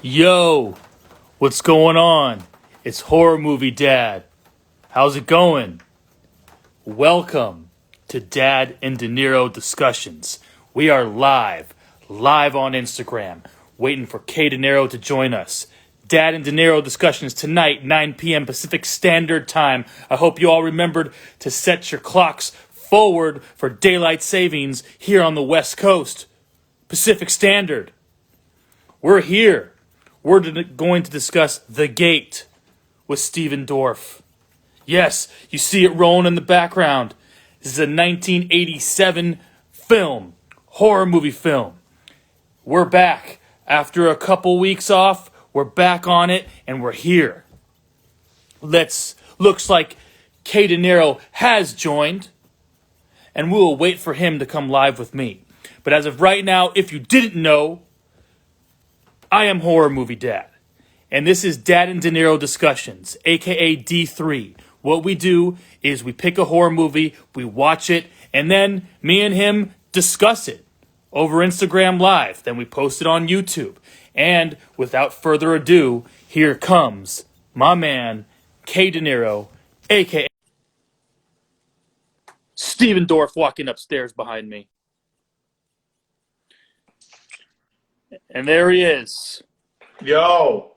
Yo, what's going on? It's Horror Movie Dad. How's it going? Welcome to Dad and Dinero Discussions. We are live on Instagram, waiting for K Dinero to join us. Dad and Dinero Discussions tonight, 9 p.m. Pacific Standard Time. I hope you all remembered to set your clocks forward for daylight savings here on the West Coast. Pacific Standard. We're here. We're going to discuss The Gate with Stephen Dorff. Yes, you see it rolling in the background. This is a 1987 film, horror movie film. We're back. After a couple weeks off, we're back on it, and we're here. Looks like K Dinero has joined, and we will wait for him to come live with me. But as of right now, if you didn't know, I am Horror Movie Dad. And this is Dad and Dinero Discussions, aka D3. What we do is we pick a horror movie, we watch it, and then me and him discuss it over Instagram Live. Then we post it on YouTube. And without further ado, here comes my man, K Dinero, aka Stephen Dorff, walking upstairs behind me. And there he is. Yo.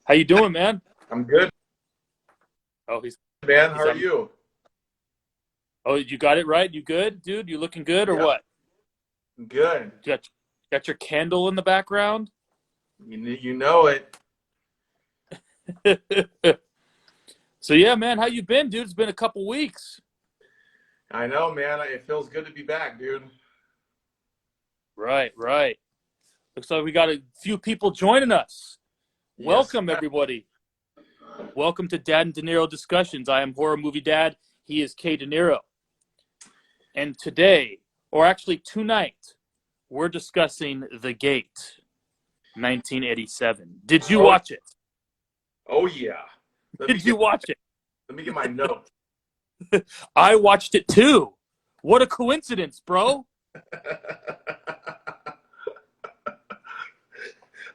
How you doing, man? I'm good. Oh, he's Man, how are you? Oh, you got it right? You good, dude? You looking good or what? Good. You got your candle in the background? You know it. So yeah, man, how you been, dude? It's been a couple weeks. I know, man. It feels good to be back, dude. Right. Looks like we got a few people joining us. Yes. Welcome, everybody. Welcome to Dad and Dinero Discussions. I am Horror Movie Dad. He is K Dinero. And today, or actually tonight, we're discussing The Gate, 1987. Did you watch it? Oh, yeah. Did you watch it? Let me get my notes. I watched it too. What a coincidence, bro.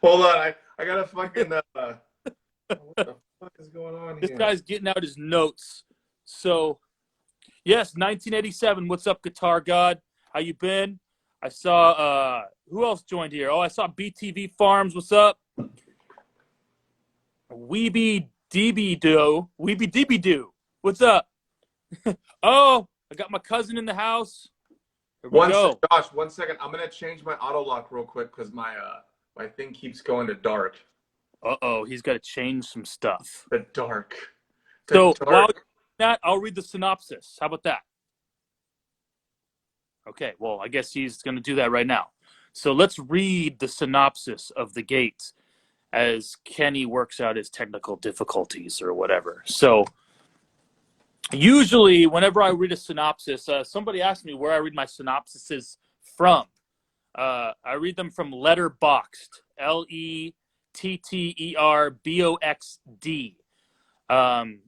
Hold on. I got to fucking... what the fuck is going on here? This guy's getting out his notes. So, yes, 1987. What's up, Guitar God? How you been? I saw, who else joined here? Oh, I saw BTV Farms. What's up? Weeby DB Doo. What's up? Oh, I got my cousin in the house. Here we go. Josh, 1 second. I'm going to change my auto lock real quick because my thing keeps going to dark. Uh-oh, he's got to change some stuff. The dark. While you're doing that, I'll read the synopsis. How about that? Okay, well, I guess he's going to do that right now. So let's read the synopsis of The Gate as Kenny works out his technical difficulties or whatever. So usually whenever I read a synopsis, somebody asked me where I read my synopsises from. I read them from Letterboxd, Letterboxd.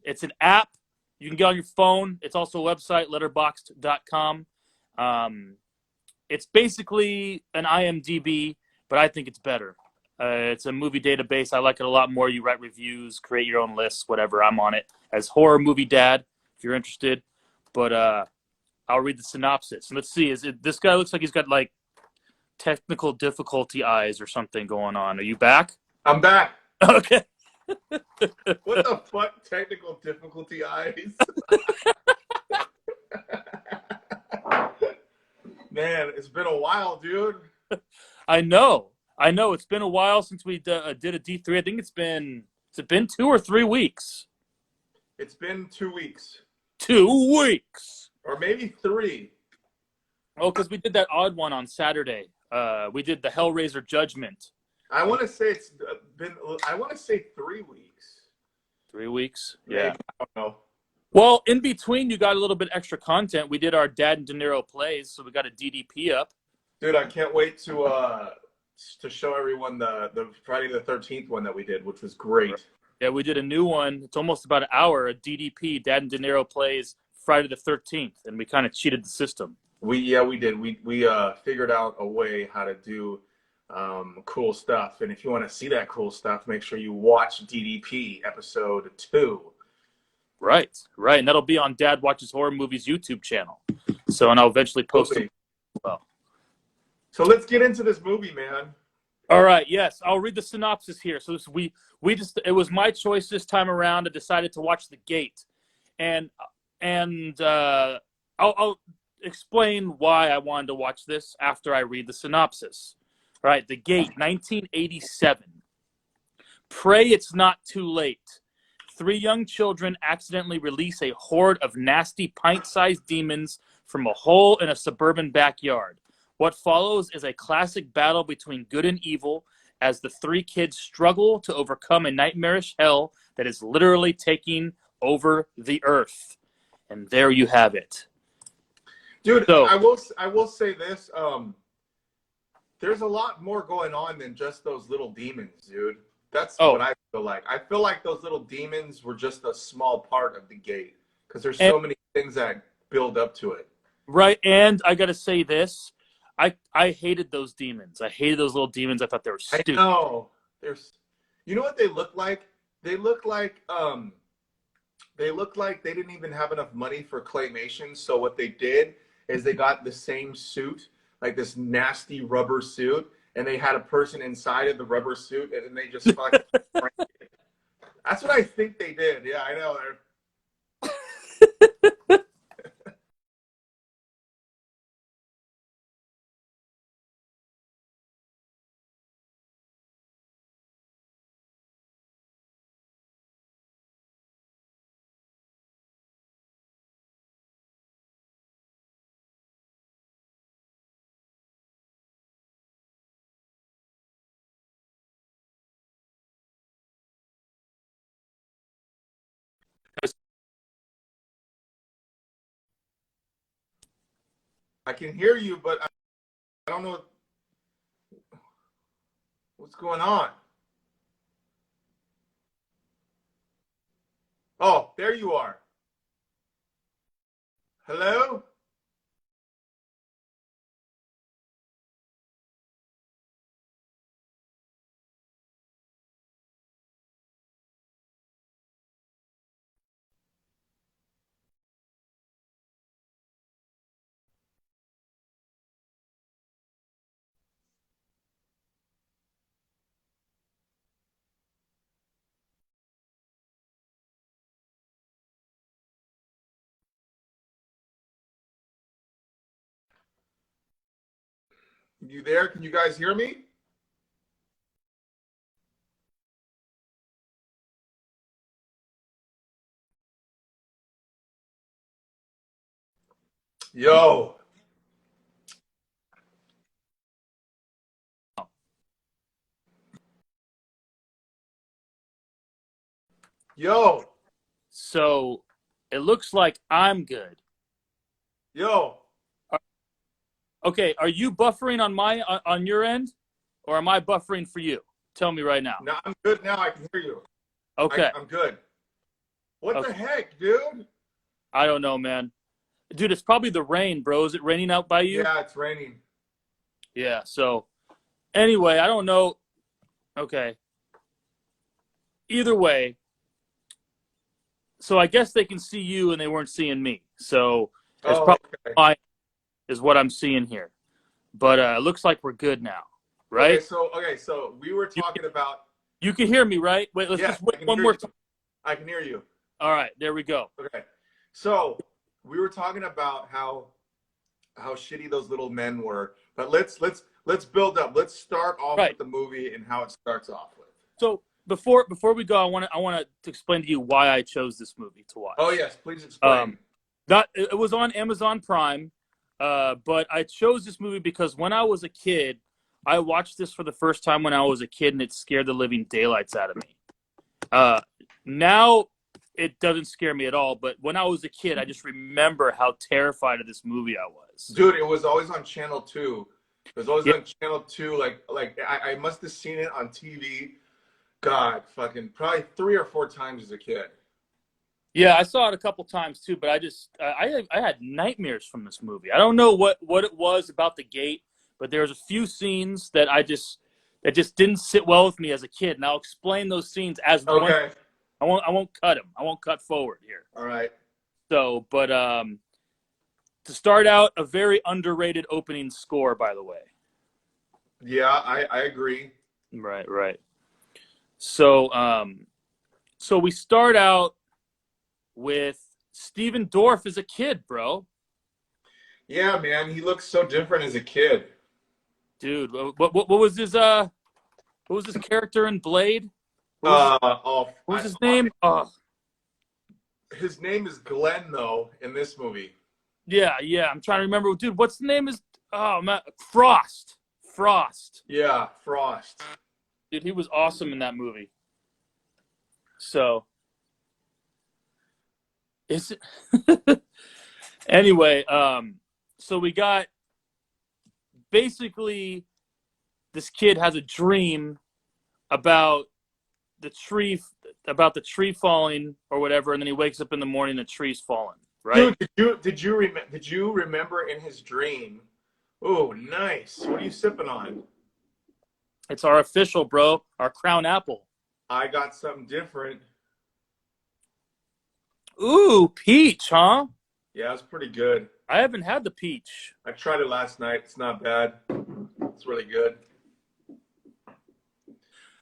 It's an app. You can get on your phone. It's also a website, letterboxd.com. It's basically an IMDb, but I think it's better. It's a movie database. I like it a lot more. You write reviews, create your own lists, whatever. I'm on it as Horror Movie Dad, if you're interested. But I'll read the synopsis. Let's see. This guy looks like he's got like technical difficulty eyes or something going on. Are you back? I'm back. Okay. What the fuck? Technical difficulty eyes? Man, it's been a while, dude. I know. It's been a while since we did a D3. I think it's been 2 or 3 weeks. It's been 2 weeks. 2 weeks. Or maybe 3. Oh, because we did that odd one on Saturday. We did the Hellraiser Judgment. I want to say it's been. I want to say 3 weeks. 3 weeks. Maybe. Yeah. I don't know. Well, in between, you got a little bit extra content. We did our Dad and Dinero plays, so we got a DDP up. Dude, I can't wait to show everyone the Friday the 13th one that we did, which was great. Yeah, we did a new one. It's almost about an hour. A DDP, Dad and Dinero plays Friday the 13th, and we kind of cheated the system. We did. We figured out a way how to do Cool stuff. And if you want to see that cool stuff, make sure you watch DDP episode 2. Right, right, and that'll be on Dad Watches Horror Movies YouTube channel. So, and I'll eventually post it as well. So let's get into this movie, man. All right, yes, I'll read the synopsis here. So it was my choice this time around. I decided to watch The Gate, and I'll explain why I wanted to watch this after I read the synopsis. All right, The Gate, 1987. Pray it's not too late. 3 young children accidentally release a horde of nasty pint-sized demons from a hole in a suburban backyard. What follows is a classic battle between good and evil as the 3 kids struggle to overcome a nightmarish hell that is literally taking over the earth. And there you have it. Dude, so, I will say this. There's a lot more going on than just those little demons, dude. That's what I feel like. I feel like those little demons were just a small part of The Gate because there's so many things that build up to it. Right, and I got to say this. I hated those demons. I hated those little demons. I thought they were stupid. I know. You know what they look like? They look like they didn't even have enough money for claymation. So what they did is they got the same suit, like this nasty rubber suit, and they had a person inside of the rubber suit, and then they just fucking. That's what I think they did. Yeah, I know. I can hear you, but I don't know what's going on. Oh, there you are. Hello? You there? Can you guys hear me? Yo. Yo. So it looks like I'm good. Yo. Okay, are you buffering on your end, or am I buffering for you? Tell me right now. No, I'm good now. I can hear you. Okay. I'm good. What the heck, dude? I don't know, man. Dude, it's probably the rain, bro. Is it raining out by you? Yeah, it's raining. Yeah, so anyway, I don't know. Okay. Either way, so I guess they can see you and they weren't seeing me. So it's probably fine, is what I'm seeing here. But it looks like we're good now, right? Okay, so we were talking about. You can hear me, right? Wait, let's just wait one more time. I can hear you. All right, there we go. Okay, so we were talking about how shitty those little men were, but let's build up. Let's start off with the movie and how it starts off with. So before we go, I want to explain to you why I chose this movie to watch. Oh yes, please explain. It was on Amazon Prime, but I chose this movie because when I was a kid, I watched this for the first time when I was a kid, and it scared the living daylights out of me. Now it doesn't scare me at all, but when I was a kid, I just remember how terrified of this movie I was. Dude, it was always on Channel 2. It was always on Channel 2. Like I must have seen it on TV. God, fucking probably 3 or 4 times as a kid. Yeah, I saw it a couple times too, but I had nightmares from this movie. I don't know what it was about The Gate, but there's a few scenes that just didn't sit well with me as a kid, and I'll explain those scenes as one. Okay. I won't cut them. I won't cut forward here. All right. So, but to start out, a very underrated opening score, by the way. Yeah, I agree. Right. So, so we start out with Steven Dorff as a kid, bro. Yeah, man, he looks so different as a kid. Dude, what was his character in Blade? What was his name? His name is Glenn, though, in this movie. Yeah. I'm trying to remember. Dude, what's the name? Frost. Yeah, Frost. Dude, he was awesome in that movie. So, is it? Anyway, so we got basically this kid has a dream about the tree falling or whatever, and then he wakes up in the morning and the tree's fallen. Right? Dude, did you remember in his dream? Oh, nice. What are you sipping on? It's our official, bro. Our Crown Apple. I got something different. Ooh, peach, huh? Yeah, it's pretty good. I haven't had the peach. I tried it last night. It's not bad. It's really good.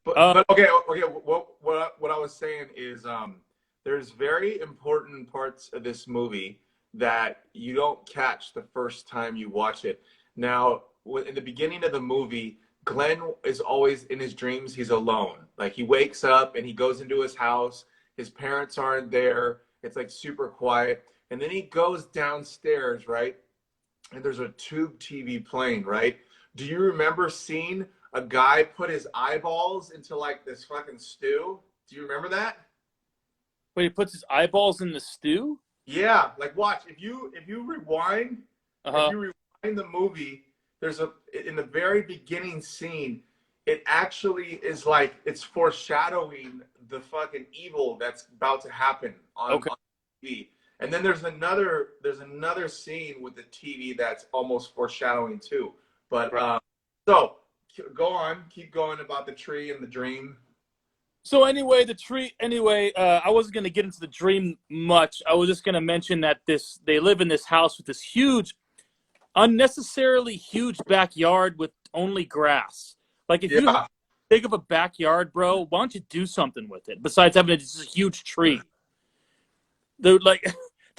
But okay. What I was saying is, there's very important parts of this movie that you don't catch the first time you watch it. Now, in the beginning of the movie, Glenn is always in his dreams. He's alone. Like, he wakes up and he goes into his house. His parents aren't there. It's like super quiet. And then he goes downstairs, right? And there's a tube TV playing, right? Do you remember seeing a guy put his eyeballs into like this fucking stew? Do you remember that? Wait, he puts his eyeballs in the stew? Yeah, like watch. If you rewind, if you rewind the movie, there's in the very beginning scene, it actually is like it's foreshadowing the fucking evil that's about to happen on TV. And then there's another scene with the TV that's almost foreshadowing too. But so keep going about the tree and the dream. So anyway, I wasn't going to get into the dream much. I was just going to mention that they live in this house with this unnecessarily huge backyard with only grass. Like, if you have big of a backyard, bro, why don't you do something with it besides having just a huge tree? There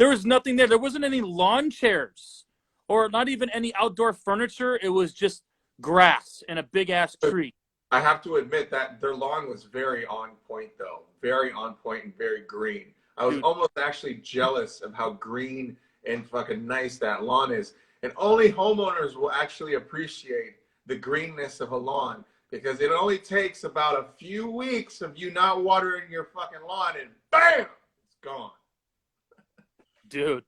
was nothing there. There wasn't any lawn chairs or not even any outdoor furniture. It was just grass and a big ass tree. I have to admit that their lawn was very on point, though. Very on point and very green. I was almost actually jealous of how green and fucking nice that lawn is. And only homeowners will actually appreciate the greenness of a lawn, because it only takes about a few weeks of you not watering your fucking lawn and bam, it's gone. Dude,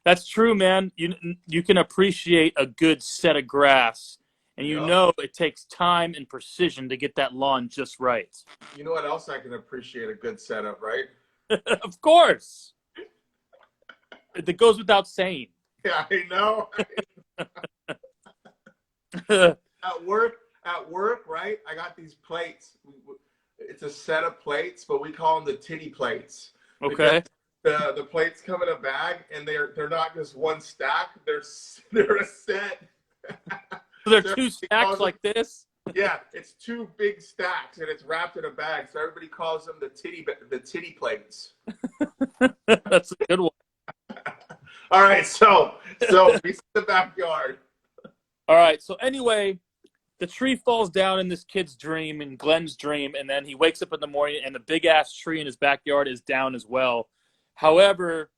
that's true, man. You can appreciate a good set of grass. And you know it takes time and precision to get that lawn just right. You know what else I can appreciate a good setup, right? Of course. It goes without saying. Yeah, I know. At work, right? I got these plates. It's a set of plates, but we call them the titty plates. Okay. The plates come in a bag, and they're not just one stack. They're a set. So they're two stacks like this? Yeah, it's two big stacks, and it's wrapped in a bag. So everybody calls them the titty plates. That's a good one. All right, so we see the backyard. All right, so anyway, the tree falls down in this kid's dream, in Glenn's dream, and then he wakes up in the morning, and the big-ass tree in his backyard is down as well. However,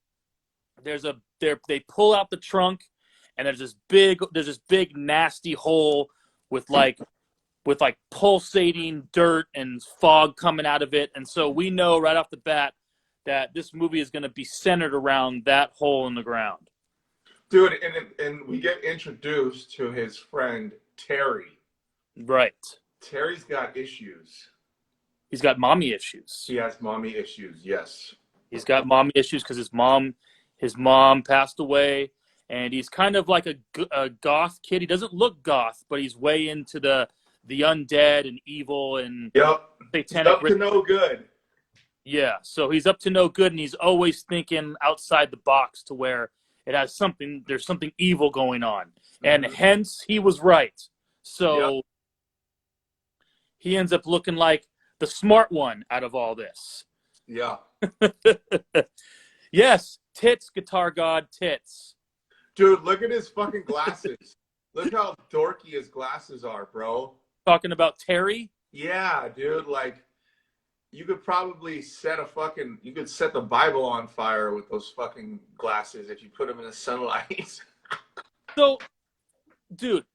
they pull out the trunk, and there's this big nasty hole with pulsating dirt and fog coming out of it. And so we know right off the bat that this movie is going to be centered around that hole in the ground. Dude, and we get introduced to his friend Terry. Right. Terry's got issues. He's got mommy issues. He has mommy issues, yes. He's got mommy issues because his mom passed away. and he's kind of like a goth kid. He doesn't look goth, but he's way into the undead and evil and satanic. Up to no good. Yeah, so he's up to no good, and he's always thinking outside the box to where there's something evil going on, and hence he was right. So he ends up looking like the smart one out of all this. Yeah. Yes, tits, guitar god, tits. Dude, look at his fucking glasses. Look how dorky his glasses are, bro. Talking about Terry? Yeah, dude, like, you could probably set the Bible on fire with those fucking glasses if you put them in the sunlight. So, dude,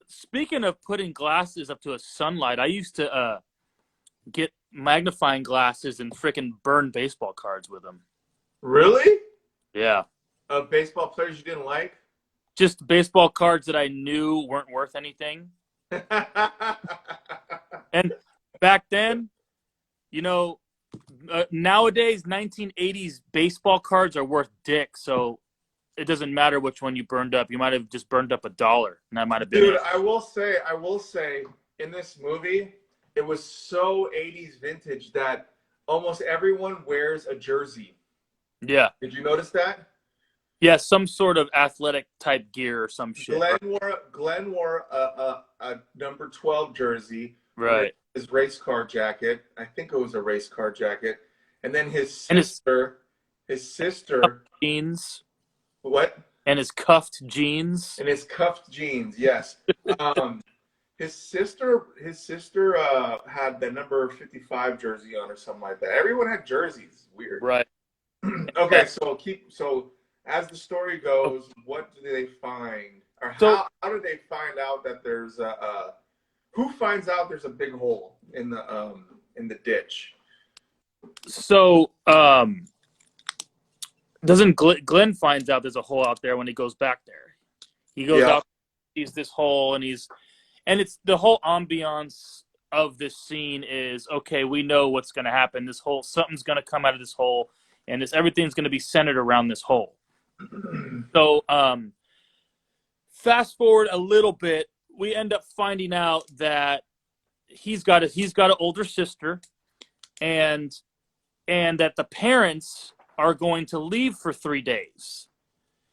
speaking of putting glasses up to a sunlight, I used to get magnifying glasses and frickin' burn baseball cards with them. Really? Yeah. Baseball players you didn't like? Just baseball cards that I knew weren't worth anything. And back then, nowadays 1980s baseball cards are worth dick, so it doesn't matter which one you burned up. You might have just burned up $1, and that might have been Dude, it. I will say, in this movie, it was so 80s vintage that almost everyone wears a jersey. Yeah. Did you notice that? Yeah, some sort of athletic type gear or some shit. Glenn wore a number 12 jersey. Right. His race car jacket. I think it was a race car jacket. And then his sister. Jeans. What? And his cuffed jeans. And his cuffed jeans, yes. His sister had the number 55 jersey on or something like that. Everyone had jerseys. Weird. Right. Okay, so as the story goes, what do they find? Or how do they find out that there's who finds out there's a big hole in the ditch? So, doesn't Glenn finds out there's a hole out there when he goes back there? He goes out, sees this hole, and it's the whole ambiance of this scene is, okay, we know what's going to happen. Something's going to come out of this hole, and everything's going to be centered around this hole. So, fast forward a little bit, we end up finding out that he's got an older sister, and that the parents are going to leave for 3 days.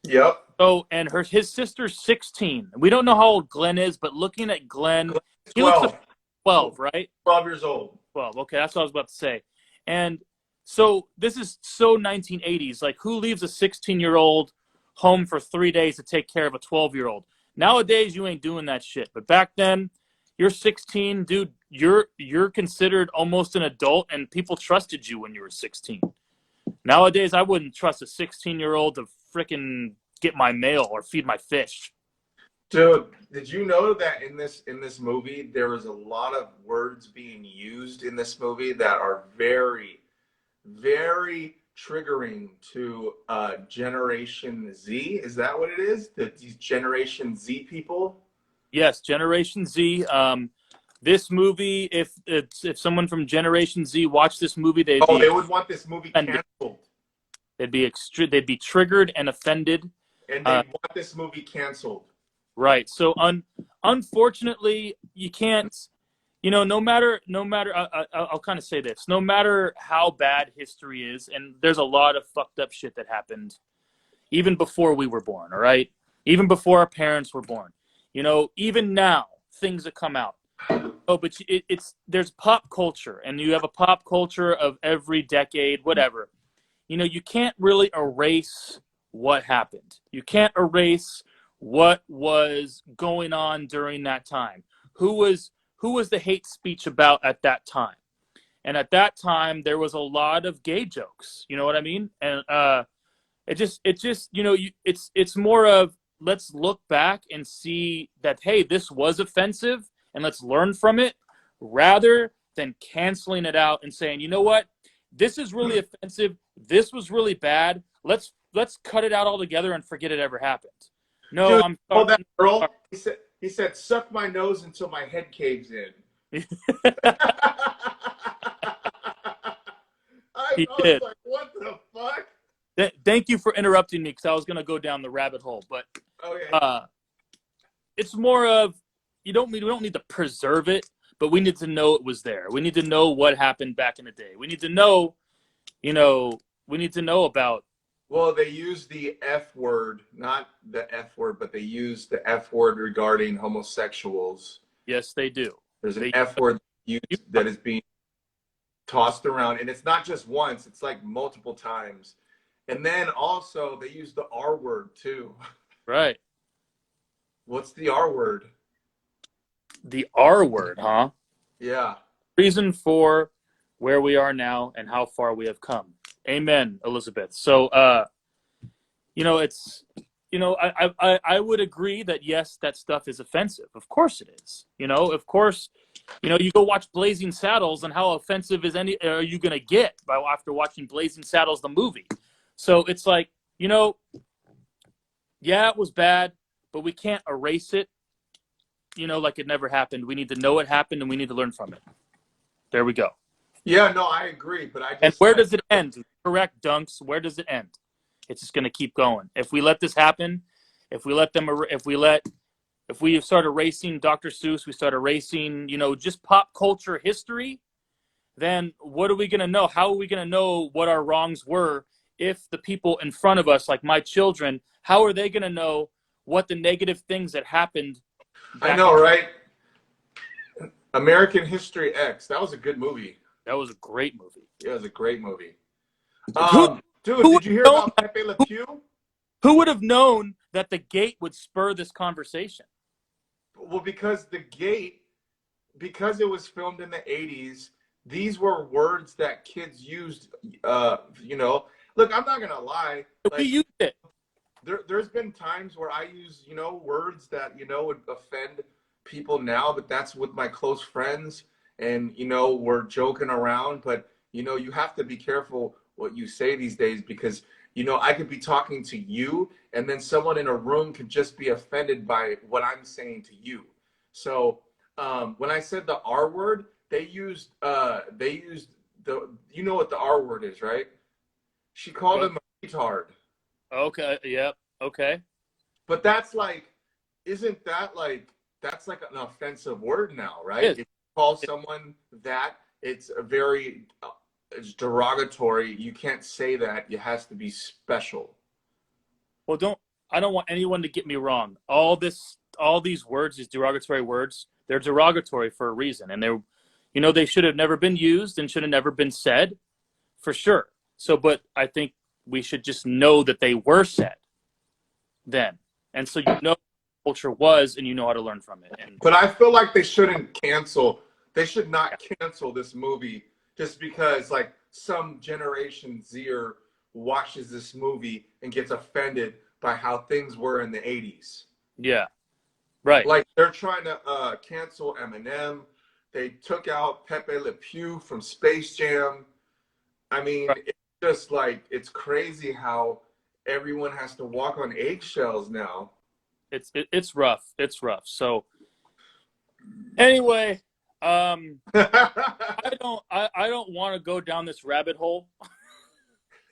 Yep. So, and his sister's 16. We don't know how old Glenn is, but looking at Glenn, he looks like 12, right? 12 years old. 12. Okay, that's what I was about to say. And so this is so 1980s. Like, who leaves a 16-year-old home for 3 days to take care of a 12-year-old? Nowadays, you ain't doing that shit. But back then, you're 16, dude. You're considered almost an adult, and people trusted you when you were 16. Nowadays, I wouldn't trust a 16-year-old to frickin' get my mail or feed my fish. Dude, did you know that in this movie there was a lot of words being used in this movie that are very, very triggering to Generation Z? Is that what it is? These Generation Z people? Yes, Generation Z. This movie, if someone from Generation Z watched this movie, they would want this movie canceled. They'd be triggered and offended, and they want this movie canceled. Right. So unfortunately, you can't. No matter. I'll kind of say this: no matter how bad history is, and there's a lot of fucked up shit that happened, even before we were born. All right, even before our parents were born. Even now, things that come out. Oh, but there's pop culture, and you have a pop culture of every decade, whatever. You can't really erase what happened. You can't erase what was going on during that time. Who was the hate speech about at that time? And at that time, there was a lot of gay jokes. You know what I mean? And it's more of, let's look back and see that, hey, this was offensive, and let's learn from it, rather than canceling it out and saying, you know what, this is really offensive. This was really bad. Let's cut it out altogether and forget it ever happened. No, dude, I'm sorry. That girl. He said, suck my nose until my head caves in. He did. Like, what the fuck? Thank you for interrupting me because I was going to go down the rabbit hole, but okay. It's more of we don't need to preserve it, but we need to know it was there. We need to know what happened back in the day. We need to know, we need to know about. Well, they use the F word, not the F word, but they use the F word regarding homosexuals. Yes, they do. There's an F word used that is being tossed around, and it's not just once, it's like multiple times. And then also they use the R word too. Right. What's the R word? The R word, huh? Yeah. Reason for where we are now and how far we have come. Amen, Elizabeth. So, it's, I would agree that yes, that stuff is offensive. Of course it is. Of course, you go watch Blazing Saddles, and how offensive are you going to get after watching Blazing Saddles, the movie? So it's like, yeah, it was bad, but we can't erase it, like it never happened. We need to know it happened, and we need to learn from it. There we go. Yeah, no, I agree, but And where does it end? Correct, Dunks. Where does it end? It's just going to keep going. If we let this happen, if we start erasing Dr. Seuss, we start erasing, just pop culture history, then what are we going to know? How are we going to know what our wrongs were if the people in front of us, like my children, how are they going to know what the negative things that happened? I know, right? American History X. That was a good movie. That was a great movie. Yeah, it was a great movie. Dude, did you hear about Pepe Le Pew? Who would have known that the gate would spur this conversation? Well, because because it was filmed in the 80s, these were words that kids used, Look, I'm not going to lie. We used it. There's been times where I use, words that, would offend people now, but that's with my close friends. And, we're joking around, but, you have to be careful what you say these days because, I could be talking to you and then someone in a room could just be offended by what I'm saying to you. So when I said the R word, they used what the R word is, right? She called him a retard. Okay. Yep. Okay. But that's isn't that that's like an offensive word now, right? If you call someone that, it's a very, it's derogatory. You can't say that. It has to be special. Well, I don't want anyone to get me wrong. All these words, these derogatory words, they're derogatory for a reason. And they should have never been used and should have never been said, for sure. So, but I think we should just know that they were said then. And so what culture was and you know how to learn from it. But I feel like they should not cancel this movie just because some Generation Zer watches this movie and gets offended by how things were in the 80s. Yeah. Right. Like they're trying to cancel Eminem. They took out Pepe Le Pew from Space Jam. I mean, It's just it's crazy how everyone has to walk on eggshells now. It's rough. It's rough. So anyway, I don't want to go down this rabbit hole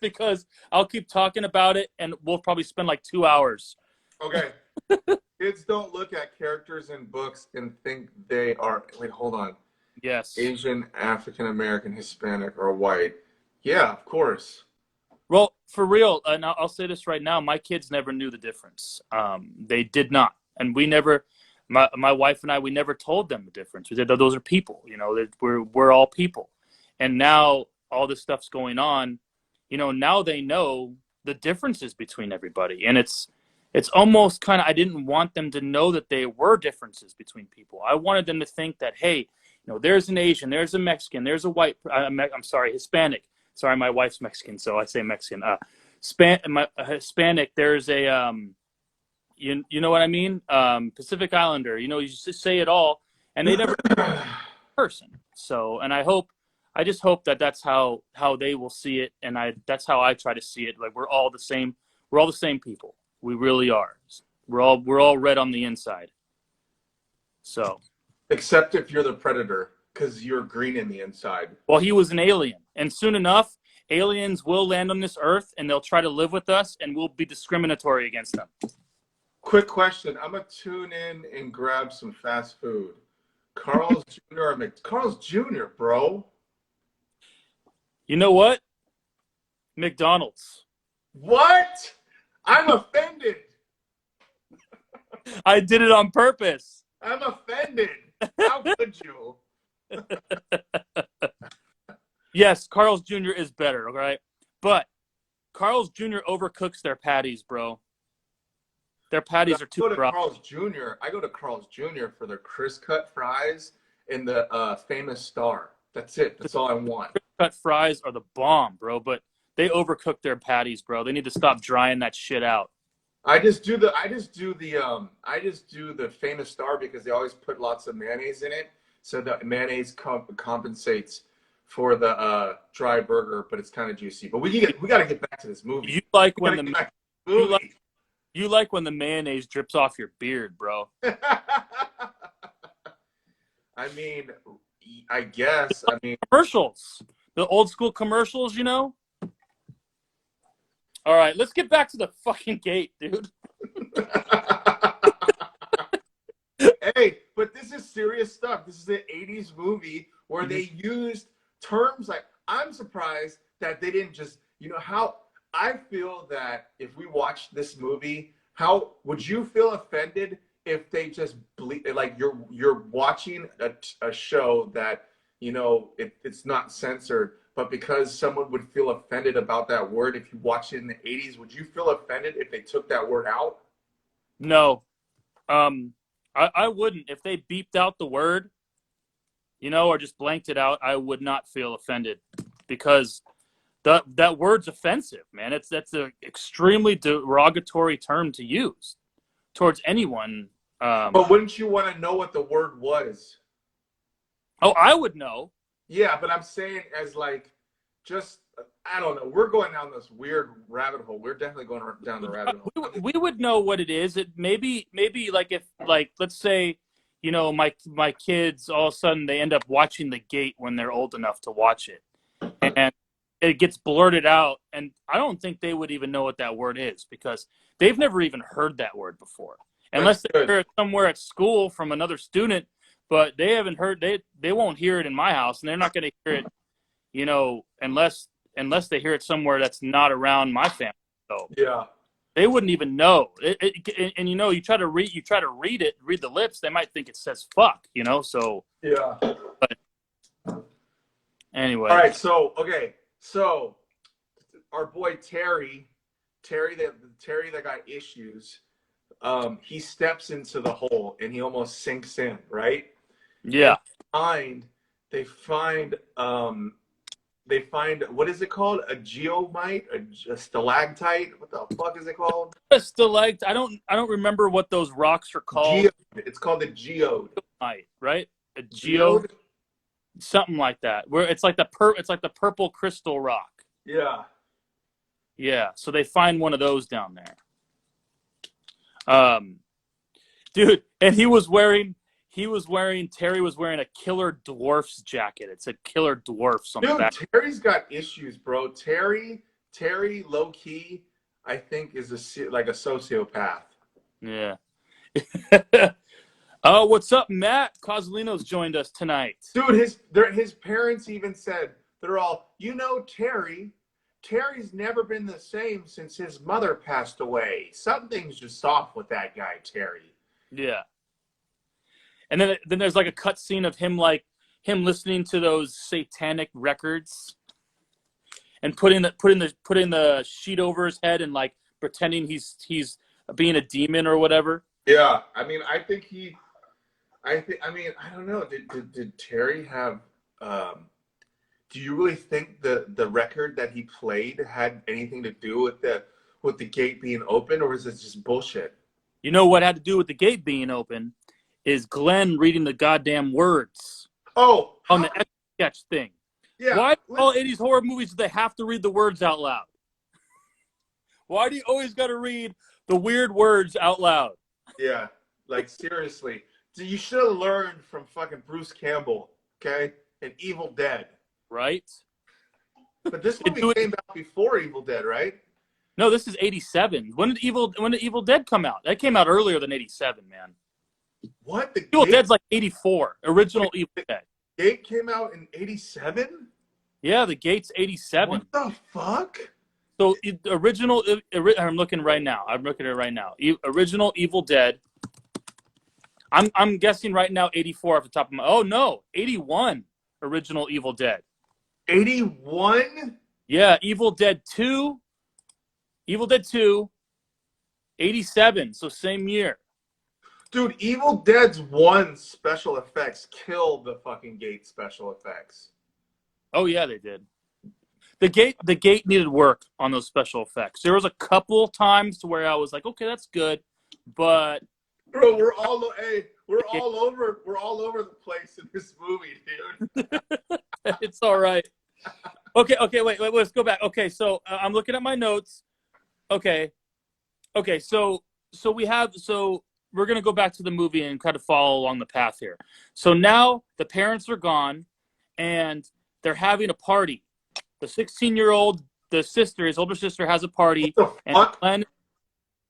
because I'll keep talking about it and we'll probably spend 2 hours. Okay. Kids don't look at characters in books and think they are, wait, hold on. Yes. Asian, African American, Hispanic, or white. Yeah, of course. Well, for real, and I'll say this right now, my kids never knew the difference. They did not. And we never, my wife and I, we never told them the difference. We said, those are people, we're all people. And now all this stuff's going on, now they know the differences between everybody. And it's almost kind of, I didn't want them to know that there were differences between people. I wanted them to think that, hey, there's an Asian, there's a Mexican, there's a white, Hispanic. Sorry, my wife's Mexican, so I say Mexican. Hispanic, there's a, you know what I mean? Pacific Islander, you just say it all, and they never person. So, and I just hope that that's how they will see it, and that's how I try to see it. We're all the same. We're all the same people. We really are. We're all red on the inside. So, except if you're the predator, because you're green in the inside. Well, he was an alien, and soon enough, aliens will land on this earth and they'll try to live with us, and we'll be discriminatory against them. Quick question. I'm going to tune in and grab some fast food. Carl's Jr. or Carl's Jr., bro. You know what? McDonald's. What? I'm offended. I did it on purpose. I'm offended. How could you? Yes, Carl's Jr. is better, right? But Carl's Jr. overcooks their patties, bro. Their patties are too raw. I go to Carl's Jr. for their crisp cut fries and the famous star. That's it. That's all I want. Crisp cut fries are the bomb, bro, but they overcook their patties, bro. They need to stop drying that shit out. I just do the famous star because they always put lots of mayonnaise in it, so the mayonnaise compensates for the dry burger, but it's kind of juicy. But we got to get back to this movie. You like when the mayonnaise drips off your beard, bro. I mean, I guess. I mean, commercials, the old school commercials, you know. All right, let's get back to the fucking gate, dude. Hey, but this is serious stuff. This is an 80s movie where they used terms like, I'm surprised that they didn't just, you know, how I feel that if we watched this movie, how would you feel offended if they just like you're watching a show that, you know, it's not censored, but because someone would feel offended about that word if you watched it in the 80s, would you feel offended if they took that word out? No. I wouldn't. If they beeped out the word, you know, or just blanked it out, I would not feel offended because that word's offensive, man. That's an extremely derogatory term to use towards anyone. But wouldn't you want to know what the word was? Oh, I would know. Yeah, but I'm saying as like, just, I don't know. We're going down this weird rabbit hole. We're definitely going down the rabbit hole. We would know what it is. It maybe like if like let's say, you know, my kids all of a sudden they end up watching The Gate when they're old enough to watch it, and it gets blurted out, and I don't think they would even know what that word is because they've never even heard that word before, unless they hear it somewhere at school from another student. But they haven't heard they won't hear it in my house, and they're not going to hear it, you know, unless they hear it somewhere that's not around my family. So yeah, they wouldn't even know. And you know, you try to read the lips, they might think it says fuck, you know. So yeah. But anyway, all right. So our boy Terry that got issues. He steps into the hole and he almost sinks in, right? Yeah. They find what is it called? A geomite, a stalactite. What the fuck is it called? A stalactite. I don't remember what those rocks are called. It's called a geode. Right? A geode. Something like that. Where it's like the purple crystal rock. Yeah. Yeah. So they find one of those down there. Dude, and Terry was wearing a Killer Dwarfs jacket. It said Killer Dwarfs on the back. Terry's got issues, bro. Terry, low key, I think is like a sociopath. Yeah. Oh, what's up, Matt? Cosolino's joined us tonight. Dude, his parents even said, they're all, you know, Terry's never been the same since his mother passed away. Something's just off with that guy, Terry. Yeah. And then there's like a cut scene of him listening to those satanic records and putting the sheet over his head and like pretending he's being a demon or whatever. Yeah. I mean, I don't know. Did Terry have do you really think the record that he played had anything to do with the gate being open, or is it just bullshit? You know what had to do with the gate being open is Glenn reading the goddamn words. Oh, on the sketch thing. Yeah. Why all 80s horror movies do they have to read the words out loud? Why do you always got to read the weird words out loud? Yeah, like seriously. You should have learned from fucking Bruce Campbell, okay? And Evil Dead. Right? But this movie came out before Evil Dead, right? No, this is 87. When did Evil Dead come out? That came out earlier than 87, man. What? The Evil Dead's like 84. Original Evil Dead. Gate came out in 87? Yeah, The Gate's 87. What the fuck? So original, I'm looking right now. I'm looking at it right now. Original Evil Dead. I'm guessing right now 84 off the top of my. Oh no, 81. Original Evil Dead. 81? Yeah, Evil Dead 2. Evil Dead 2. 87. So same year. Dude, Evil Dead's 1 special effects killed the fucking Gate special effects. Oh yeah, they did. The gate needed work on those special effects. There was a couple times where I was like, okay, that's good, but bro, we're all over the place in this movie, dude. It's all right. Okay, wait, let's go back. Okay, so I'm looking at my notes. Okay, so we're gonna go back to the movie and kind of follow along the path here. So now the parents are gone, and they're having a party. The 16-year-old, his older sister, has a party. What the fuck? And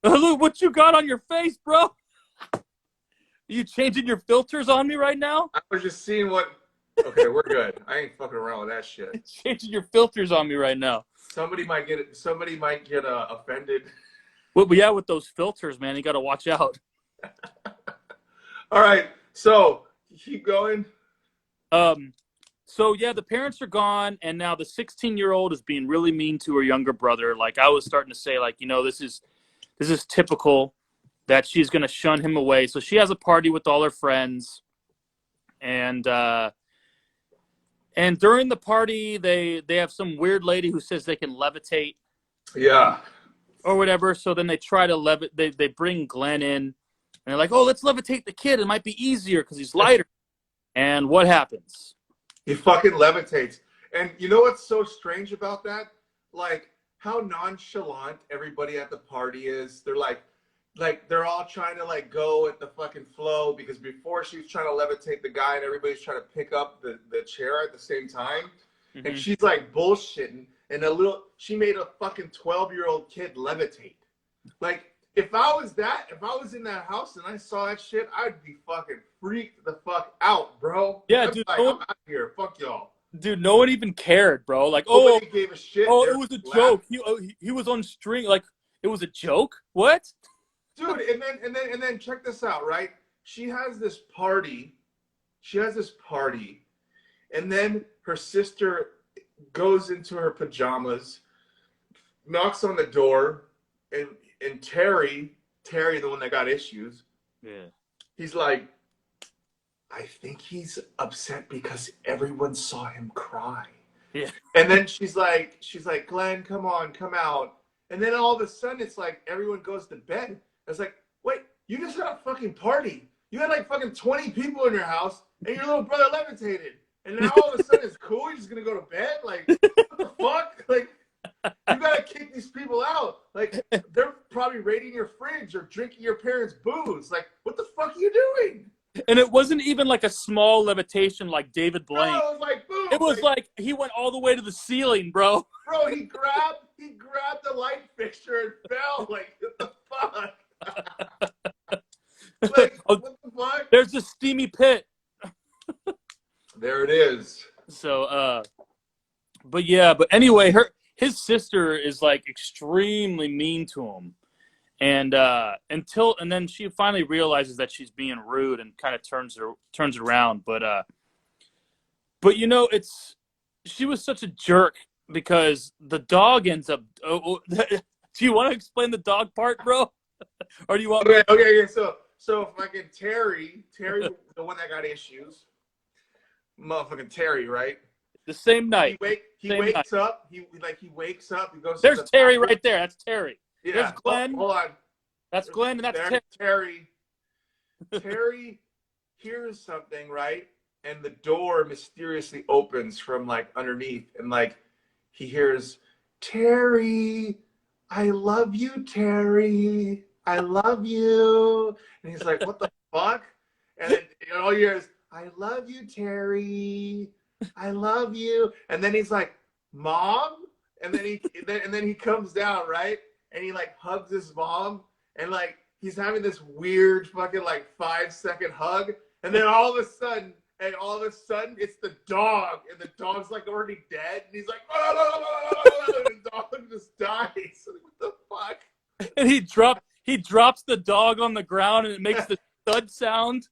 look what you got on your face, bro. Are you changing your filters on me right now? I was just seeing what. Okay, we're good. I ain't fucking around with that shit. Changing your filters on me right now. Somebody might get offended. Well, yeah, with those filters, man, you got to watch out. All right, so keep going. So yeah, the parents are gone, and now the 16-year-old is being really mean to her younger brother. Like I was starting to say, like, this is typical that she's gonna shun him away. So she has a party with all her friends, and during the party, they have some weird lady who says they can levitate, yeah, or whatever. So then they try to they bring Glenn in, and they're like, oh, let's levitate the kid. It might be easier because he's lighter. And what happens? He fucking levitates. And you know what's so strange about that? Like, how nonchalant everybody at the party is. They're like they're all trying to like go at the fucking flow, because before she was trying to levitate the guy and everybody's trying to pick up the chair at the same time. Mm-hmm. And she's like bullshitting, and she made a fucking 12-year-old kid levitate. Like, if I was in that house and I saw that shit, I'd be fucking freaked the fuck out, bro. Yeah, I'm dude. like, I'm out here. Fuck y'all. Dude, no one even cared, bro. Like, nobody gave a shit. Oh, it was a joke. He was on string. Like, it was a joke. What? Dude, and then check this out, right? She has this party, and then her sister goes into her pajamas, knocks on the door, and Terry, the one that got issues, yeah, he's like, I think he's upset because everyone saw him cry. Yeah. And then she's like, Glenn, come on, come out. And then all of a sudden, it's like everyone goes to bed. It's like, wait, you just had a fucking party. You had like fucking 20 people in your house, and your little brother levitated. And now all of a sudden it's cool. You're just gonna go to bed? Like, what the fuck? Like, you gotta kick these people out. Like, they're probably raiding your fridge or drinking your parents' booze. Like, what the fuck are you doing? And it wasn't even like a small levitation like David Blaine. No, it was like, boom. It was like he went all the way to the ceiling, bro. Bro, he grabbed the light fixture and fell. Like, what the fuck? Like, what the fuck? There's a steamy pit. There it is. So, but anyway, his sister is like extremely mean to him, and then she finally realizes that she's being rude and kind of turns around. But she was such a jerk because the dog ends up. Do you want to explain the dog part, bro? Or do you want? Okay. So fucking Terry, the one that got issues, motherfucking Terry, right? The same night. He wakes up. He wakes up. He goes. There's Terry right there. That's Terry. Yeah. There's Glenn. Hold on. That's Glenn, and that's Terry. Terry hears something, right? And the door mysteriously opens from like underneath, and like he hears, Terry, I love you, Terry. I love you. And he's like, what the fuck? And then all you hear is, I love you, Terry. I love you. And then he's like, Mom, and then he comes down, right, and he like hugs his mom, and like he's having this weird fucking like 5-second hug, and then all of a sudden it's the dog, and the dog's like already dead, and he's like, and the dog just dies. Like, what the fuck? And he drops the dog on the ground, and it makes the thud sound.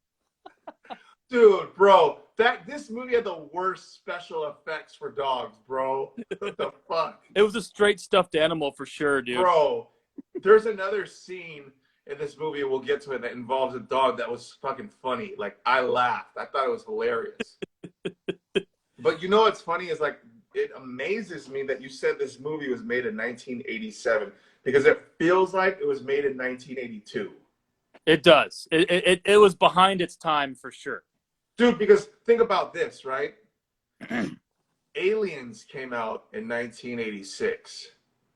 Dude, bro, this movie had the worst special effects for dogs, bro. What the fuck? It was a straight stuffed animal for sure, dude. Bro, there's another scene in this movie, we'll get to it, that involves a dog that was fucking funny. Like, I laughed. I thought it was hilarious. But you know what's funny is, like, it amazes me that you said this movie was made in 1987, because it feels like it was made in 1982. It does. It was behind its time for sure. Dude, because think about this, right? Aliens came out in 1986,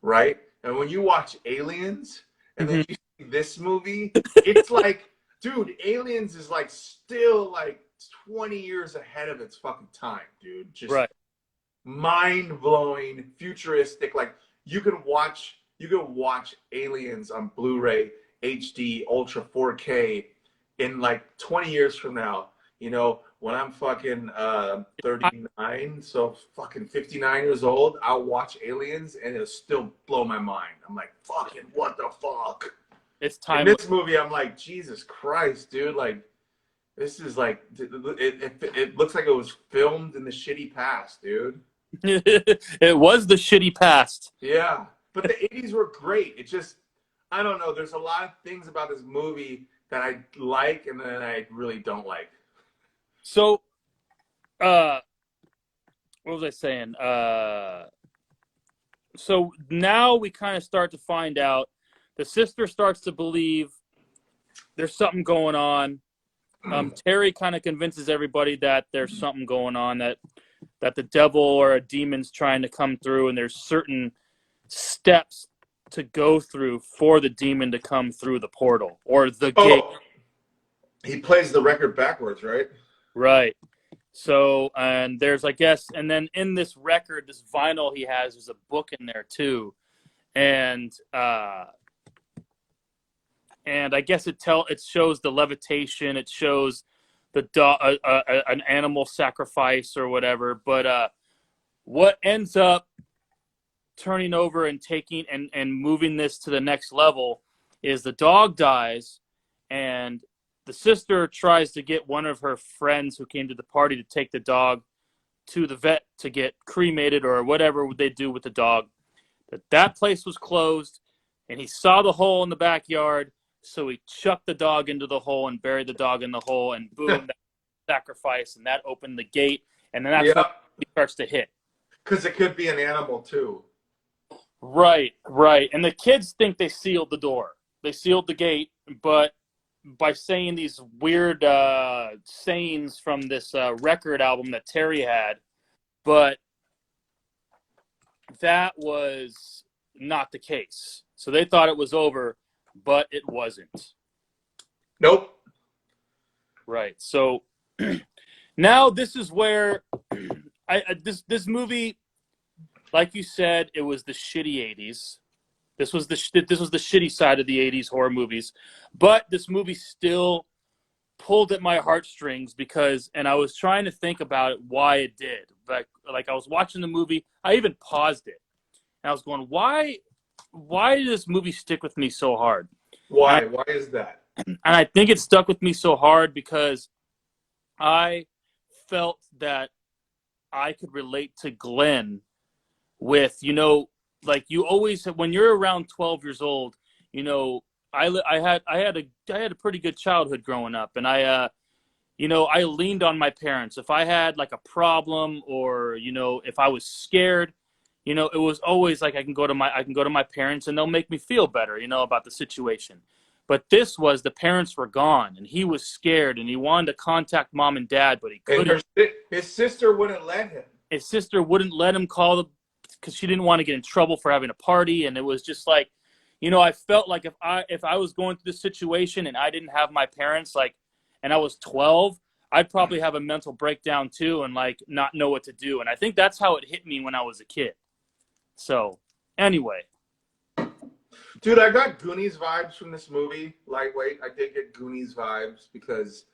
right? And when you watch Aliens and then you see this movie, it's like, dude, Aliens is like still like 20 years ahead of its fucking time, dude. Just mind-blowing, futuristic. Like, you can watch Aliens on Blu-ray, HD, Ultra 4K in like 20 years from now. You know, when I'm fucking 39, so fucking 59 years old, I'll watch Aliens and it'll still blow my mind. I'm like, fucking what the fuck? It's time. In this movie, I'm like, Jesus Christ, dude. Like, this is like, it looks like it was filmed in the shitty past, dude. It was the shitty past. Yeah, but the 80s were great. It just, I don't know. There's a lot of things about this movie that I like and then I really don't like. So, what was I saying? So now we kind of start to find out. The sister starts to believe there's something going on. Terry kind of convinces everybody that there's something going on, that the devil or a demon's trying to come through, and there's certain steps to go through for the demon to come through the portal or the gate. He plays the record backwards, right? Right. So, and there's, I guess, and then in this record, this vinyl he has, there's a book in there too. And I guess it shows the levitation. It shows the an animal sacrifice or whatever. But what ends up turning over and taking and moving this to the next level is the dog dies, and the sister tries to get one of her friends who came to the party to take the dog to the vet to get cremated or whatever they do with the dog. That place was closed, and he saw the hole in the backyard, so he chucked the dog into the hole and buried the dog in the hole, and boom, that sacrifice, and that opened the gate, and then that's when he starts to hit. Because it could be an animal too. Right. And the kids think they sealed the door. They sealed the gate, but by saying these weird sayings from this record album that Terry had, but that was not the case. So they thought it was over, but it wasn't. Nope. Right. So now this is where this movie, like you said, it was the shitty 80s. This was the shitty side of the 80s horror movies. But this movie still pulled at my heartstrings because, and I was trying to think about it, why it did. Like I was watching the movie, I even paused it. And I was going, why did this movie stick with me so hard? Why? Why is that? And I think it stuck with me so hard because I felt that I could relate to Glenn with, like you always, when you're around 12 years old, I had a pretty good childhood growing up, and I leaned on my parents. If I had like a problem or, if I was scared, it was always like I can go to my parents and they'll make me feel better, about the situation. But this was, the parents were gone and he was scared and he wanted to contact mom and dad, but he couldn't. His sister wouldn't let him. His sister wouldn't let him call because she didn't want to get in trouble for having a party. And it was just like, I felt like if I was going through this situation and I didn't have my parents, like, and I was 12, I'd probably have a mental breakdown too and like not know what to do. And I think that's how it hit me when I was a kid. So anyway. Dude, I got Goonies vibes from this movie. Lightweight. I did get Goonies vibes because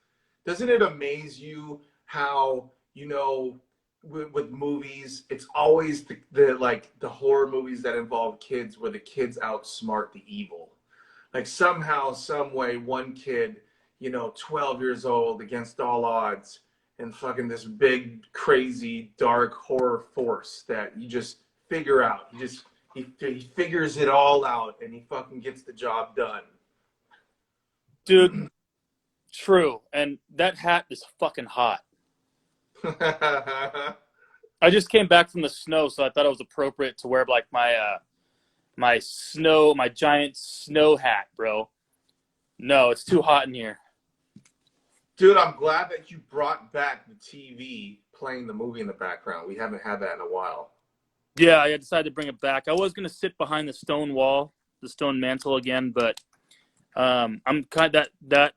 doesn't it amaze you how, you know, with movies, it's always the horror movies that involve kids where the kids outsmart the evil. Like somehow, some way, one kid, you know, 12 years old against all odds and fucking this big, crazy, dark horror force that you just figure out. He figures it all out and he fucking gets the job done. Dude, true. And that hat is fucking hot. I just came back from the snow, so I thought it was appropriate to wear like my giant snow hat, bro. No, it's too hot in here. Dude, I'm glad that you brought back the TV playing the movie in the background. We haven't had that in a while. Yeah, I decided to bring it back. I was gonna sit behind the stone wall, the stone mantle again, but I'm kind of that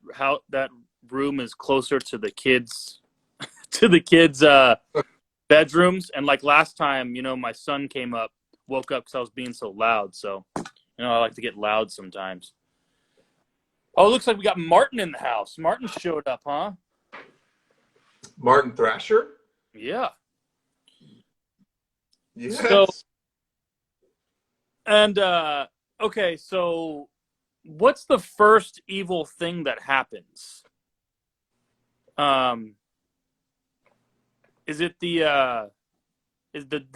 room is closer to the kids bedrooms, and like last time, you know, my son woke up because I was being so loud. So, you know, I like to get loud sometimes. Oh, it looks like we got Martin in the house. Martin showed up, huh? Martin Thrasher? Yeah. Yes. So, and okay, so what's the first evil thing that happens? Is it the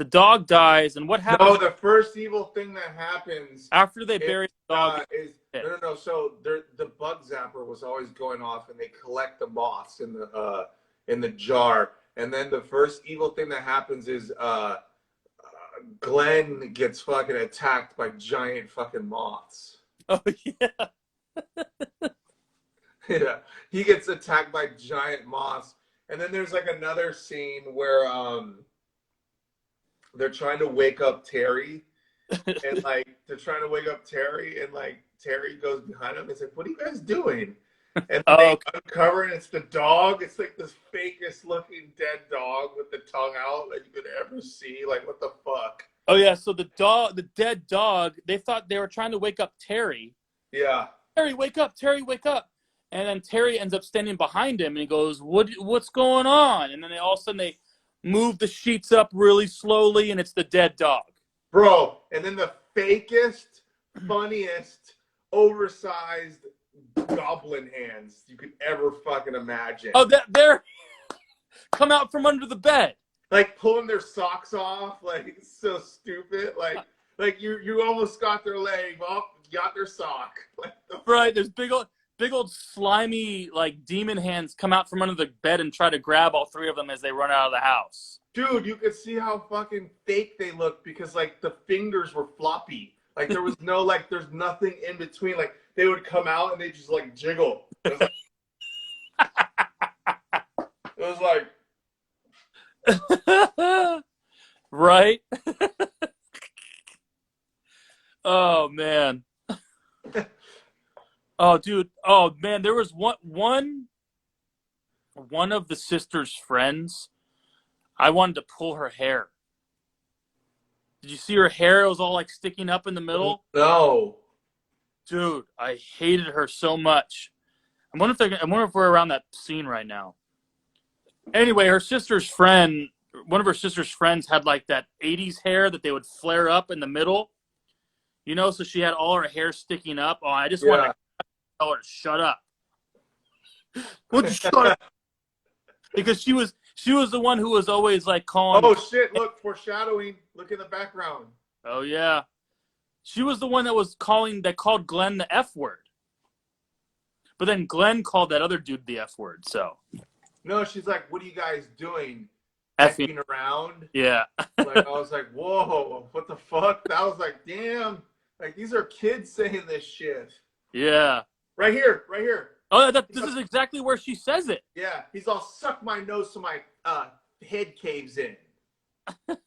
dog dies, and what happens? No, the first evil thing that happens after they bury the dog is no. So the bug zapper was always going off, and they collect the moths in the jar, and then the first evil thing that happens is Glenn gets fucking attacked by giant fucking moths. Oh yeah. Yeah, he gets attacked by giant moths, and then there's like another scene where they're trying to wake up Terry, and like they're trying to wake up Terry, and like Terry goes behind him and says, "What are you guys doing?" And they uncover, and it's the dog. It's like this fakest looking dead dog with the tongue out that you could ever see. Like, what the fuck? Oh yeah, so the dead dog, they thought they were trying to wake up Terry. Yeah. Terry, wake up! Terry, wake up! And then Terry ends up standing behind him, and he goes, "What's going on?" And then all of a sudden they move the sheets up really slowly, and it's the dead dog. Bro, and then the fakest, funniest, oversized goblin hands you could ever fucking imagine. Oh, they're come out from under the bed. Like pulling their socks off, like it's so stupid. Like you almost got their leg, well, you got their sock. Like right, there's big old slimy like demon hands come out from under the bed and try to grab all three of them as they run out of the house. Dude, you could see how fucking fake they looked because like the fingers were floppy. Like there was no like there's nothing in between. Like they would come out and they just like jiggle. It was like right? Oh man. Oh dude. Oh man, there was one of the sister's friends. I wanted to pull her hair. Did you see her hair? It was all like sticking up in the middle. No. Dude, I hated her so much. I wonder if we're around that scene right now. Anyway, one of her sister's friends had like that 80s hair that they would flare up in the middle. You know, so she had all her hair sticking up. Oh, I just wanted to tell her to shut up. Would you shut up? Because she was the one who was always like calling. Oh shit, look, foreshadowing. Look in the background. Oh yeah. She was the one that called Glenn the F word. But then Glenn called that other dude the F word, so. No, she's like, "What are you guys doing? Effing around?" Yeah. Like I was like, "Whoa, what the fuck?" That was like, "Damn, like these are kids saying this shit." Yeah. Right here. Oh, this is exactly where she says it. Yeah, he's all suck my nose so my head caves in. Look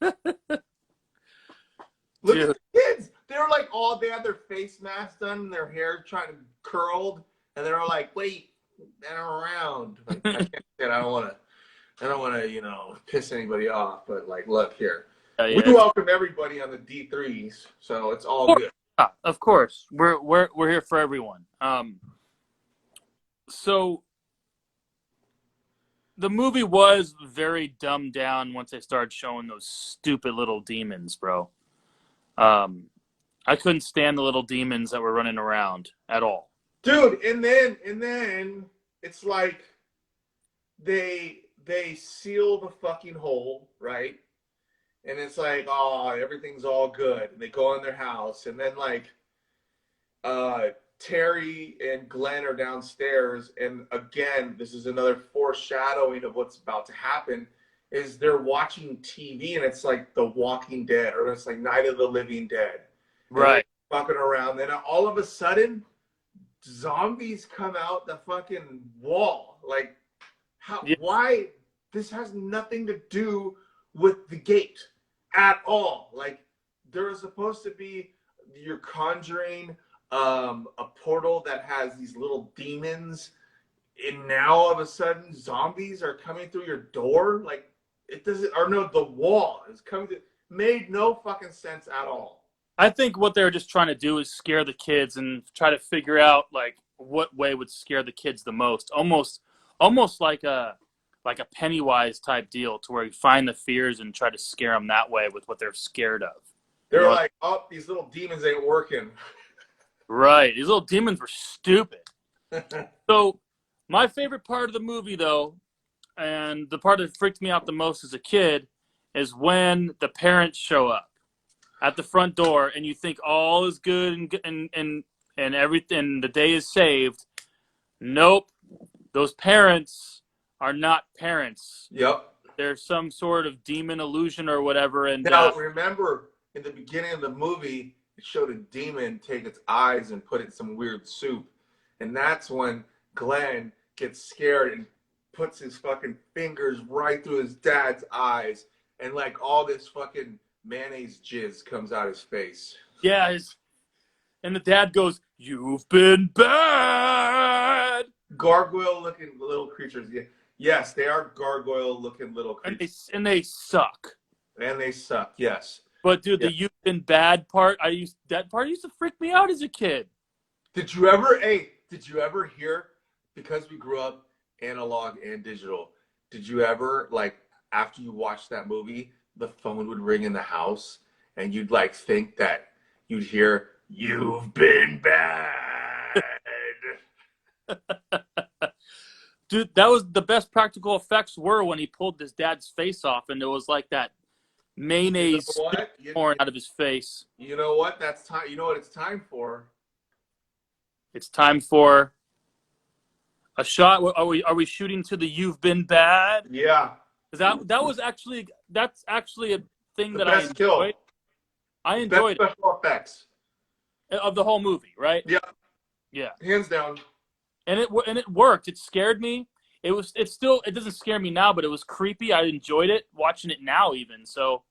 at the kids. They were like they had their face masks done and their hair curled, and they were like, wait, been around. Like, I can't say it. I don't want to, piss anybody off. But like, look here, we welcome everybody on the D3s, so it's all good. Of course, we're here for everyone. So the movie was very dumbed down once they started showing those stupid little demons, bro. I couldn't stand the little demons that were running around at all. Dude, and then it's like they seal the fucking hole, right? And it's like, oh, everything's all good. And they go in their house, and then like Terry and Glenn are downstairs, and again, this is another foreshadowing of what's about to happen. Is they're watching TV, and it's like The Walking Dead, or it's like Night of the Living Dead, right? Fucking around. Then all of a sudden, zombies come out the fucking wall. Like, how? Yeah. Why? This has nothing to do with the gate at all. Like, there is supposed to be, you're conjuring a portal that has these little demons, and now all of a sudden zombies are coming through your door. Like, it doesn't, or no, the wall is coming through. Made no fucking sense at all. I think what they're just trying to do is scare the kids and try to figure out like what way would scare the kids the most. Almost like a Pennywise type deal, to where you find the fears and try to scare them that way with what they're scared of. They're like, oh, these little demons ain't working. Right. These little demons were stupid. So my favorite part of the movie, though, and the part that freaked me out the most as a kid, is when the parents show up at the front door and you think all is good and everything, the day is saved. Nope. Those parents are not parents. Yep. There's some sort of demon illusion or whatever. And now, remember, in the beginning of the movie, it showed a demon take its eyes and put it in some weird soup. And that's when Glenn gets scared and puts his fucking fingers right through his dad's eyes. And like all this fucking mayonnaise jizz comes out his face. Yeah. And the dad goes, "You've been bad." Gargoyle-looking little creatures. Yes, they are gargoyle-looking little creatures. And they suck. And they suck, yes. But dude, the "you've been bad" part, that part used to freak me out as a kid. Did you ever hear, because we grew up analog and digital, did you ever, like, after you watched that movie, the phone would ring in the house and you'd like think that you'd hear, "You've been bad"? Dude, that was the best practical effects were when he pulled his dad's face off and it was like that mayonnaise pouring out of his face. You know what? That's time. You know what it's time for? It's time for a shot. Are we shooting to the "You've been bad"? Yeah. That's actually a thing that I enjoyed. Kill. I enjoyed best special effects of the whole movie, right? Yeah. Yeah. Hands down. And it worked. It scared me. It doesn't scare me now, but it was creepy. I enjoyed it watching it now even. So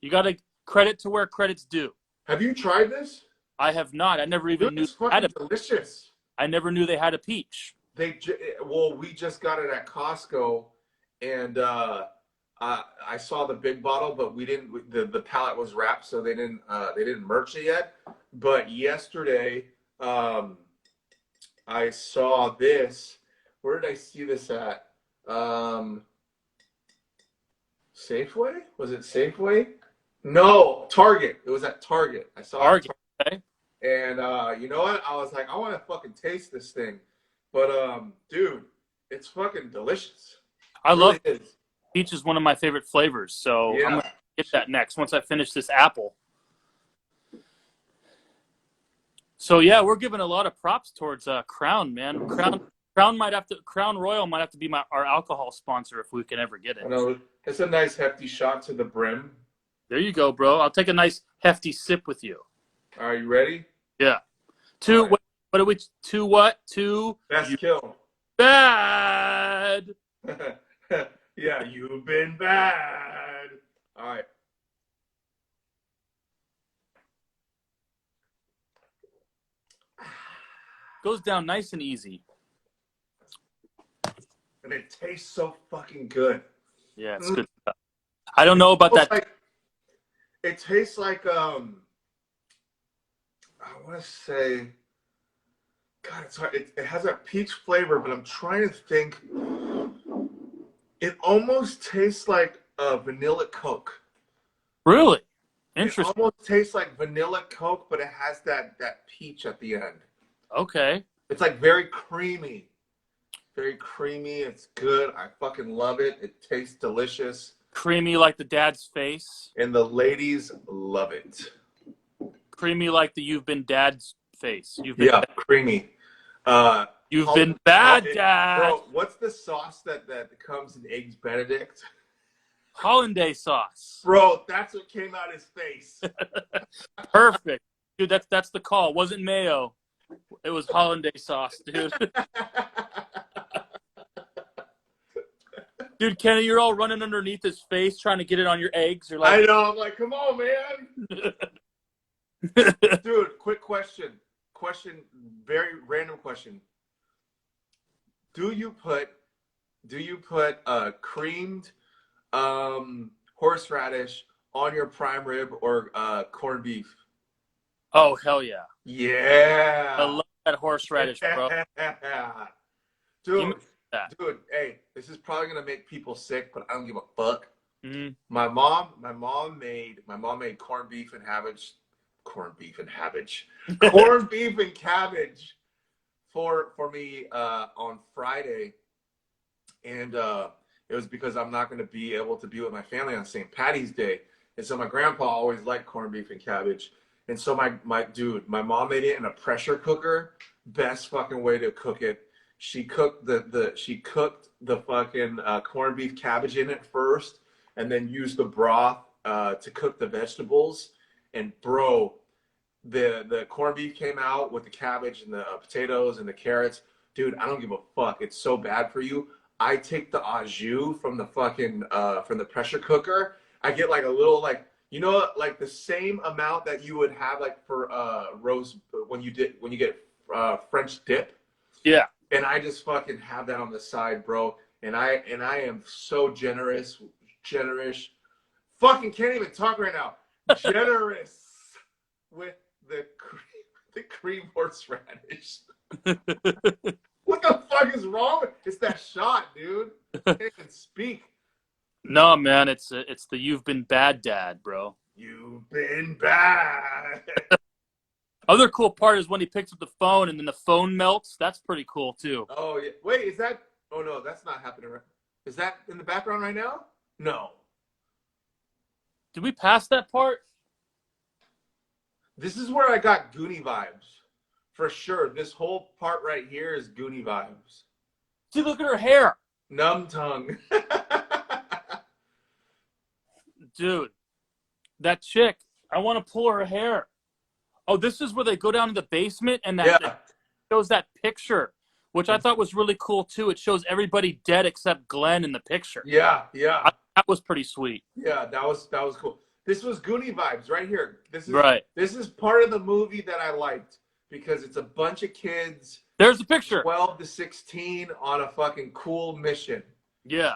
you got to credit to where credit's due. Have you tried this? I have not. I never even knew they had delicious. I never knew they had a peach. We just got it at Costco, and I saw the big bottle, but we didn't. The pallet was wrapped, so they didn't merch it yet. But yesterday, I saw this. Where did I see this at? Safeway? Was it Safeway? No, Target. It was at Target. I saw Target. Okay. And you know what? I was like, I want to fucking taste this thing. But dude, it's fucking delicious. I love it. Peach is one of my favorite flavors, so I'm gonna get that next once I finish this apple. So yeah, we're giving a lot of props towards Crown, man. Crown Royal might have to be our alcohol sponsor if we can ever get it. I know. It's a nice hefty shot to the brim. There you go, bro. I'll take a nice hefty sip with you. Are you ready? Yeah. Two. Right. What are we? Two what? Two. Best kill. Bad. Yeah, you've been bad. All right. Goes down nice and easy. and it tastes so fucking good. Yeah, it's good stuff. I don't know about that. Like, it tastes like I want to say, God, it's hard. It has a peach flavor, but I'm trying to think. It almost tastes like a vanilla Coke. Really? Interesting. It almost tastes like vanilla Coke, but it has that peach at the end. Okay. It's like very creamy. Very creamy. It's good. I fucking love it. It tastes delicious. Creamy like the dad's face. And the ladies love it. Creamy like the you've been dad's face. Creamy. You've been bad, Dad. Bro, what's the sauce that comes in Eggs Benedict? Hollandaise sauce. Bro, that's what came out his face. Perfect. Dude, that's the call. It wasn't mayo. It was hollandaise sauce, dude. Dude, Kenny, you're all running underneath his face trying to get it on your eggs. You're like, I know. I'm like, come on, man. Dude, quick question. Very random question. Do you put creamed horseradish on your prime rib or corned beef? Oh, hell yeah. Yeah. I love that horseradish, bro. Dude, hey, this is probably gonna make people sick, but I don't give a fuck. Mm-hmm. My mom made corned beef and cabbage for me on Friday, and it was because I'm not gonna be able to be with my family on St. Patty's Day, and so my grandpa always liked corned beef and cabbage, and so my mom made it in a pressure cooker. Best fucking way to cook it. She cooked the fucking corned beef cabbage in it first, and then used the broth to cook the vegetables. And bro, the corned beef came out with the cabbage and the potatoes and the carrots. Dude, I don't give a fuck. It's so bad for you. I take the au jus from the fucking from the pressure cooker. I get like a little like the same amount that you would have like for roast when you get French dip. Yeah. And I just fucking have that on the side, bro. And I am so generous. Fucking can't even talk right now. Generous with the cream horseradish. What the fuck is wrong? It's that shot, dude. I can't even speak. No, man, it's the you've been bad, Dad, bro. You've been bad. Other cool part is when he picks up the phone and then the phone melts. That's pretty cool too. Oh yeah. Wait, is that? Oh no, that's not happening. Right? Is that in the background right now? No. Did we pass that part? This is where I got Goonie vibes, for sure. This whole part right here is Goonie vibes. See, look at her hair. Numb tongue. Dude, that chick. I want to pull her hair. Oh, this is where they go down to the basement and that shows that picture, which I thought was really cool too. It shows everybody dead except Glenn in the picture. Yeah. That was pretty sweet. Yeah, that was cool. This was Goonie vibes right here. This is part of the movie that I liked because it's a bunch of kids. There's the picture. 12 to 16 on a fucking cool mission. Yeah.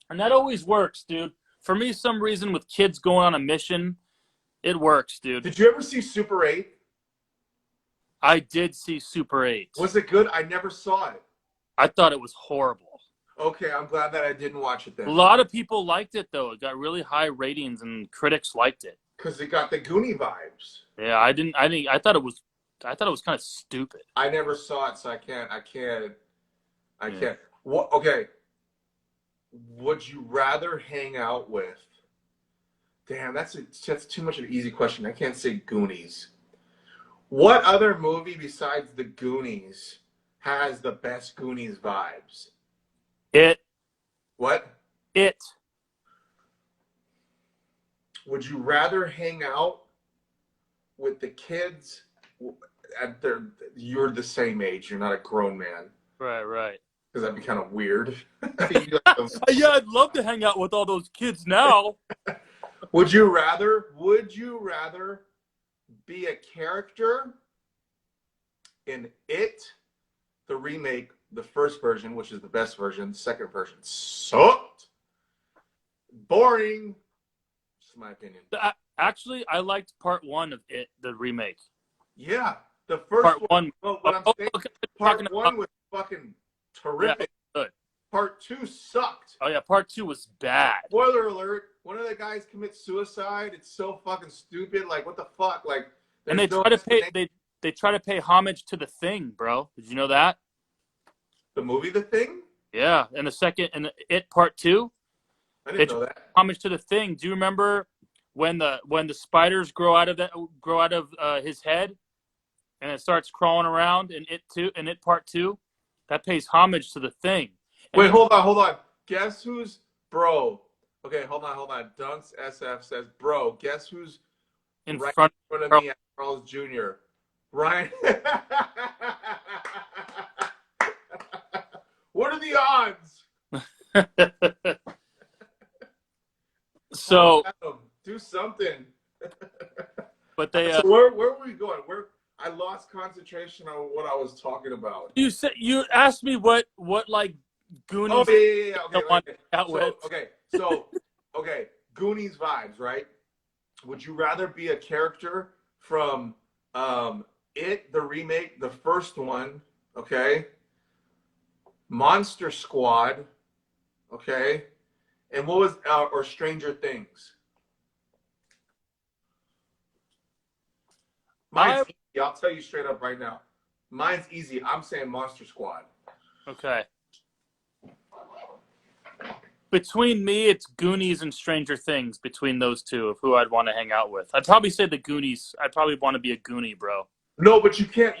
And that always works, dude. For me, some reason with kids going on a mission, it works, dude. Did you ever see Super 8? I did see Super 8. Was it good? I never saw it. I thought it was horrible. Okay, I'm glad that I didn't watch it then. A lot of people liked it, though. It got really high ratings, and critics liked it. Because it got the Goonie vibes. Yeah, I thought it was kind of stupid. I never saw it, so I can't. What? Okay. Would you rather hang out with? Damn, that's too much of an easy question. I can't say Goonies. What other movie besides the Goonies has the best Goonies vibes? It. What? It. Would you rather hang out with the kids you're the same age, you're not a grown man. Right. Because that'd be kind of weird. Yeah, I'd love to hang out with all those kids now. Would you rather be a character in It, the remake, the first version, which is the best version. The second version sucked. Boring. Just my opinion. Actually, I liked part 1 of it, the remake. Yeah, the first part one. Well, what I'm saying, okay. part 1 was fucking terrific. Yeah, good. Part 2 sucked. Oh yeah, part 2 was bad. Spoiler alert: one of the guys commits suicide. It's so fucking stupid. Like, what the fuck? Like, and they try to pay. They try to pay homage to The Thing, bro. Did you know that? The movie The Thing? Yeah, and the second and It Part 2. I didn't know that. Homage to The Thing. Do you remember when the spiders grow out of his head, and it starts crawling around in It Part 2? That pays homage to The Thing. And wait, hold on. Guess who's bro? Okay, hold on. Dunks SF says, bro. Guess who's in right front in front of me? Charles Jr. Ryan. What are the odds? So do something. But they. So where were we going? I lost concentration on what I was talking about. You asked me what like Goonies. Oh yeah. Okay. Goonies vibes, right? Would you rather be a character from It, the remake, the first one, okay? Monster Squad, okay? And what was or Stranger Things? Mine's easy. I'll tell you straight up right now. Mine's easy. I'm saying Monster Squad. Okay. Between me, it's Goonies and Stranger Things. Between those two, of who I'd want to hang out with, I'd probably say the Goonies. I'd probably want to be a Goonie, bro. No, but you can't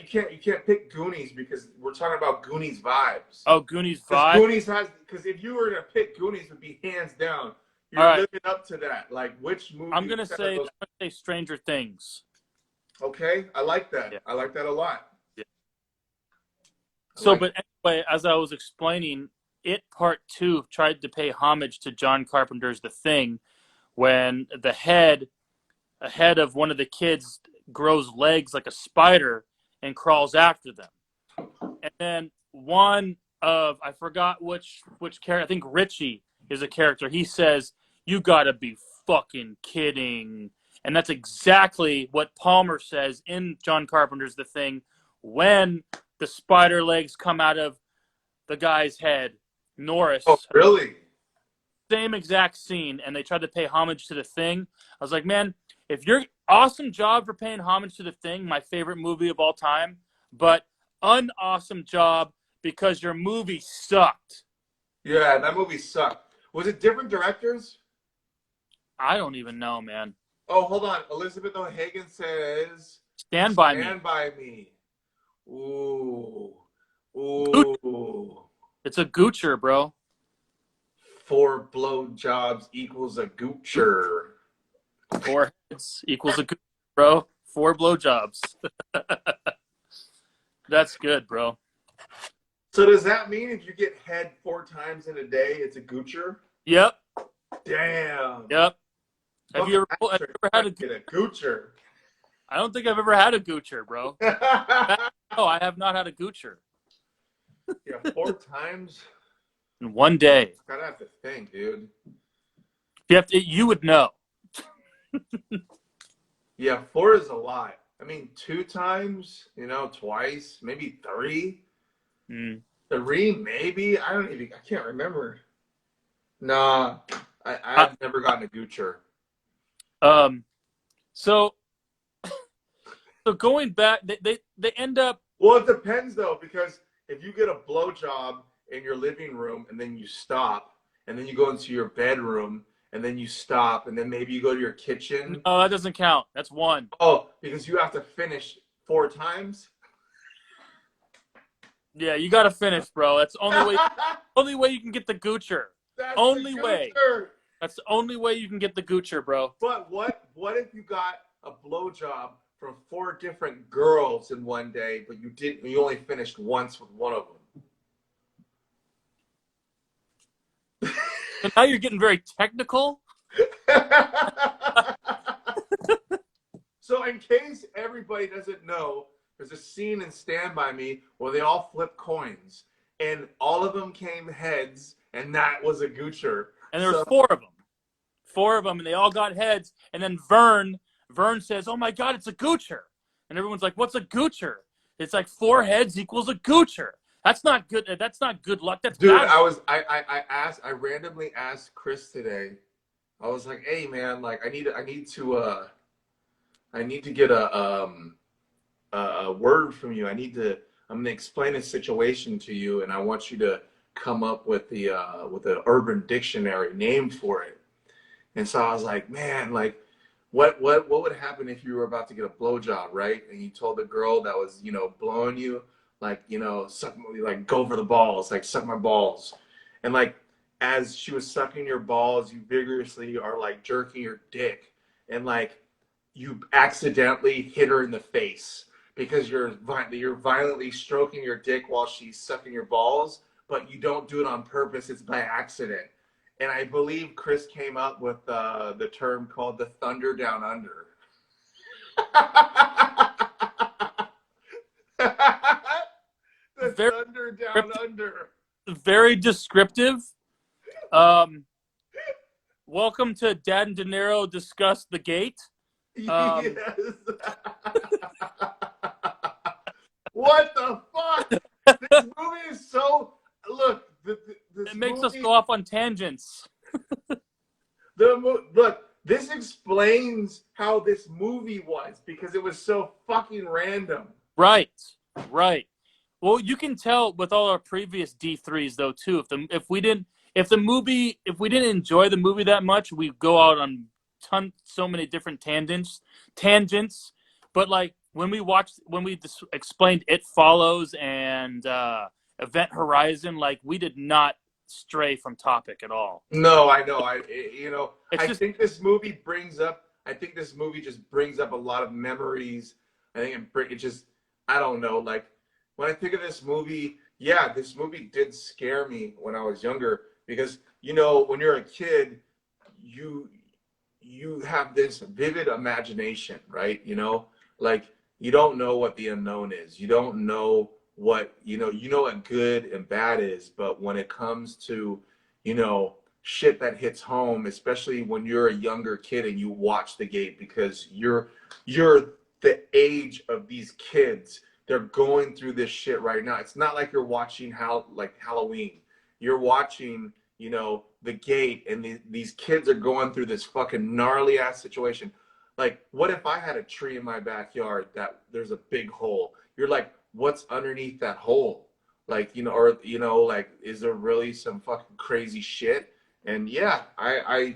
pick Goonies because we're talking about Goonies vibes. Oh, Goonies vibes. Goonies because if you were to pick Goonies, it would be hands down. You're living up to that. Like, which movie? I'm gonna say Stranger Things. Okay, I like that. Yeah. I like that a lot. Yeah. But anyway, as I was explaining, It Part 2 tried to pay homage to John Carpenter's The Thing, when the head of one of the kids grows legs like a spider and crawls after them. And then one of, I forgot which character, I think Richie is a character. He says, "You gotta be fucking kidding." And that's exactly what Palmer says in John Carpenter's The Thing when the spider legs come out of the guy's head. Norris. Oh, really? Same exact scene, and they tried to pay homage to The Thing. I was like, man, if you're awesome job for paying homage to The Thing, my favorite movie of all time, but unawesome job because your movie sucked. Yeah, that movie sucked. Was it different directors? I don't even know, man. Oh, hold on. Elizabeth O'Hagan says, Stand by me. Ooh. It's a goocher, bro. 4 blowjobs equals a goocher. 4 heads equals a goocher, bro. 4 blowjobs. That's good, bro. So does that mean if you get head 4 times in a day, it's a goocher? Yep. Damn. Yep. Have you ever had a goocher? I don't think I've ever had a goocher, bro. No, I have not had a goocher. Yeah, 4 times in one day. I gotta have to think, dude. You would know. Yeah, 4 is a lot. I mean, 2 times, twice, maybe 3. 3, maybe. I can't remember. Nah, I've never gotten a goocher. So going back, they end up. Well, it depends though, because if you get a blowjob in your living room and then you stop, and then you go into your bedroom and then you stop, and then maybe you go to your kitchen. No, that doesn't count. That's 1. Oh, because you have to finish 4 times. Yeah, you got to finish, bro. That's the only way you can get the goocher. That's only the goocher. Way. That's the only way you can get the goocher, bro. But what if you got a blowjob from 4 different girls in one day, but you only finished once with one of them? So now you're getting very technical. So in case everybody doesn't know, there's a scene in Stand By Me where they all flip coins. and all of them came heads, and that was a goocher. And there was 4 of them. 4 of them, and they all got heads. And then Vern says, "Oh my God, it's a goocher!" And everyone's like, "What's a goocher?" It's like 4 heads equals a goocher. That's not good. That's not good luck. That's dude. bad. I randomly asked Chris today. I was like, "Hey man, like I need to get a word from you. I'm gonna explain a situation to you, and I want you to come up with the Urban Dictionary name for it." And so I was like, man, like, what would happen if you were about to get a blowjob, right? And you told the girl that was, blowing you, like, like, go for the balls, like, suck my balls. And, like, as she was sucking your balls, you vigorously are, like, jerking your dick. And, like, you accidentally hit her in the face because you're violently stroking your dick while she's sucking your balls, but you don't do it on purpose. It's by accident. And I believe Chris came up with the term called the Thunder Down Under. Thunder Down Under. Very descriptive. Welcome to Dad and Dinero Discuss the Gate. Yes. What the fuck? This movie is so... Look, it makes us go off on tangents. Look, this explains how this movie was, because it was so fucking random. Right. Well, you can tell with all our previous D3s though too. If we didn't enjoy the movie that much, we go out on so many different tangents. But like when we explained It Follows and Event Horizon, like we did not stray from topic at all. No, I know. I think this movie just brings up a lot of memories. I think it just, I don't know, like when I think of this movie, yeah, this movie did scare me when I was younger, because when you're a kid, you have this vivid imagination, right? Like you don't know what the unknown is. You don't know what what good and bad is, but when it comes to shit that hits home, especially when you're a younger kid and you watch The Gate, because you're the age of these kids. They're going through this shit right now. It's not like you're watching Halloween. You're watching The Gate, and these kids are going through this fucking gnarly ass situation. Like, what if I had a tree in my backyard that there's a big hole? You're like, what's underneath that hole? Like, like, is there really some fucking crazy shit? And yeah, I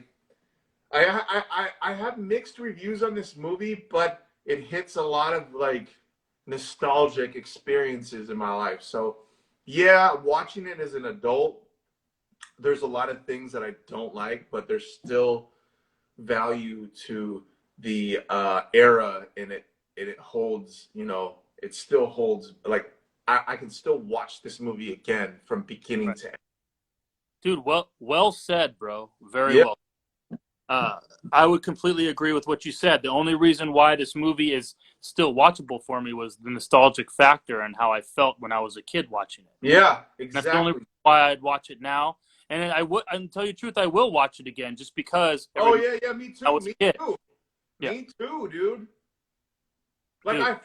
have mixed reviews on this movie, but it hits a lot of like nostalgic experiences in my life. So yeah, watching it as an adult, there's a lot of things that I don't like, but there's still value to the era, and it holds, it still holds, like, I can still watch this movie again from beginning to end. Dude, well said, bro. Very well. I would completely agree with what you said. The only reason why this movie is still watchable for me was the nostalgic factor and how I felt when I was a kid watching it. Yeah, exactly. That's the only reason why I'd watch it now. And and tell you the truth, I will watch it again just because. Oh yeah, me too. Me too. Yeah. Me too, dude. Like, dude. I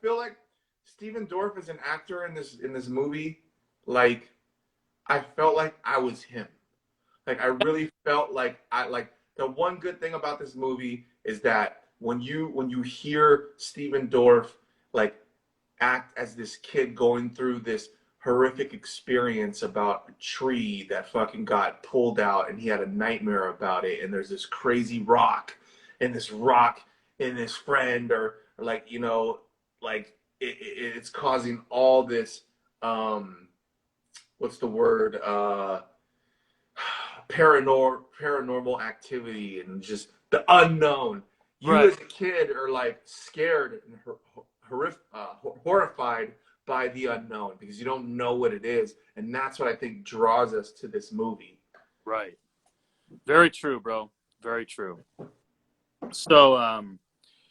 feel like Stephen Dorff is an actor in this movie. Like, I felt like I was him. Like, I really felt like the one good thing about this movie is that when you hear Stephen Dorff like act as this kid going through this horrific experience about a tree that fucking got pulled out, and he had a nightmare about it, and there's this crazy rock and this friend, or like, like it's causing all this what's the word, paranormal activity and just the unknown. You as a kid are like scared and horrified by the unknown, because you don't know what it is, and that's what I think draws us to this movie. Right. Very true, bro. Very true. So,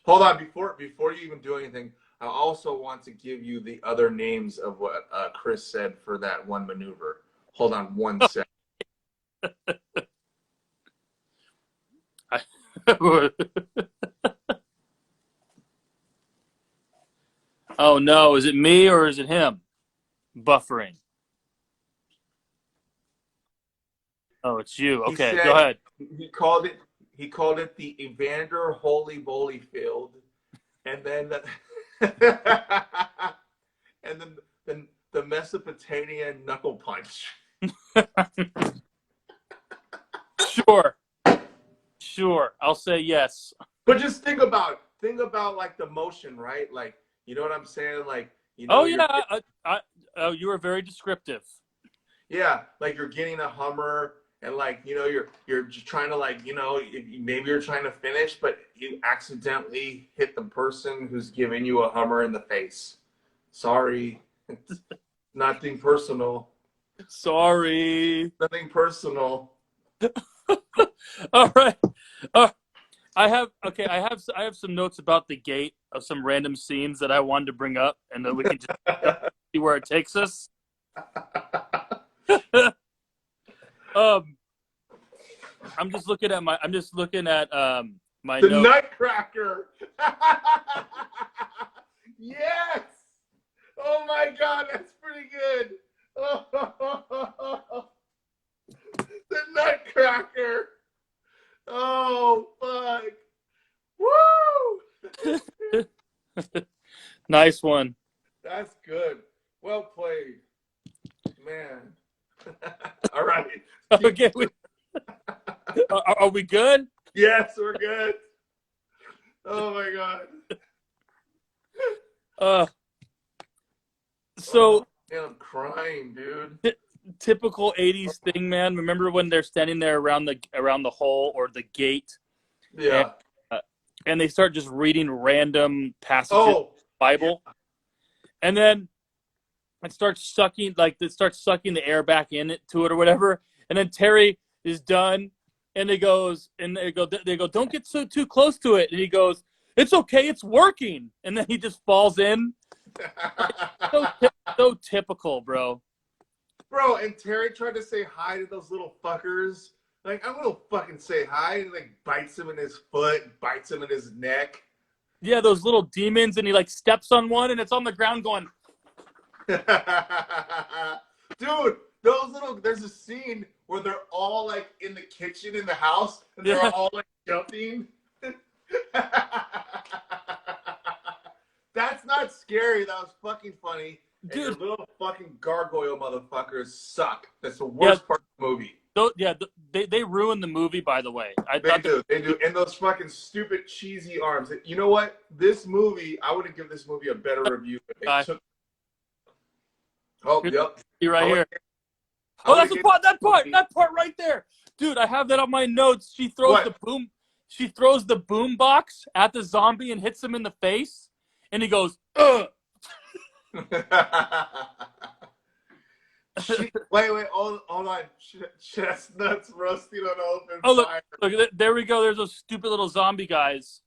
hold on, before you even do anything, I also want to give you the other names of what Chris said for that one maneuver. Hold on one second. Oh no, is it me or is it him? Buffering. Oh, it's you. Okay, go ahead. He called it the Evander Holy Holyfield, and then and then the Mesopotamian knuckle punch. Sure. I'll say yes. But just think about like the motion, right? Like, you know what I'm saying? Like, you know. Oh yeah. You were very descriptive. Yeah, like you're getting a Hummer, and like, you know, you're just trying to, like, you know, maybe you're trying to finish, but you accidentally hit the person who's giving you a Hummer in the face. Sorry, it's nothing personal. Sorry. Nothing personal. All right. I have some notes about the gate of some random scenes that I wanted to bring up, and then we can just see where it takes us. I'm just looking at my the notes. Nutcracker. Yes. Oh my God, that's pretty good. The Nutcracker. Oh fuck. Woo. Nice one. That's good. Well played, man. All right. Okay. Are we good? Yes, we're good. Oh my God. So man, I'm crying, dude. Typical 80s thing, man. Remember when they're standing there around the hole or the gate? Yeah. And they start just reading random passages of the Bible. Yeah. And then it starts sucking the air back into it or whatever. And then Terry is done, and they go, don't get too close to it. And he goes, it's okay, it's working. And then he just falls in. So typical, bro. Bro, and Terry tried to say hi to those little fuckers. Like, I'm gonna fucking say hi. And, like, bites him in his foot, bites him in his neck. Yeah, those little demons, and he, like, steps on one, and it's on the ground going. Dude, there's a scene where they're all, like, in the kitchen in the house, and they're all, like, jumping. That's not scary. That was fucking funny. Dude, and your little fucking gargoyle motherfuckers suck. That's the worst part of the movie. They ruined the movie, by the way. They do. And those fucking stupid cheesy arms. You know what? This movie, I would give this movie a better review. Yep. You're right here. Oh, that's that part right there. Dude, I have that on my notes. She throws the boom box at the zombie and hits him in the face. And he goes, ugh. Wait, hold on. Chestnuts roasting on open fire. Look, there we go. There's those stupid little zombie guys.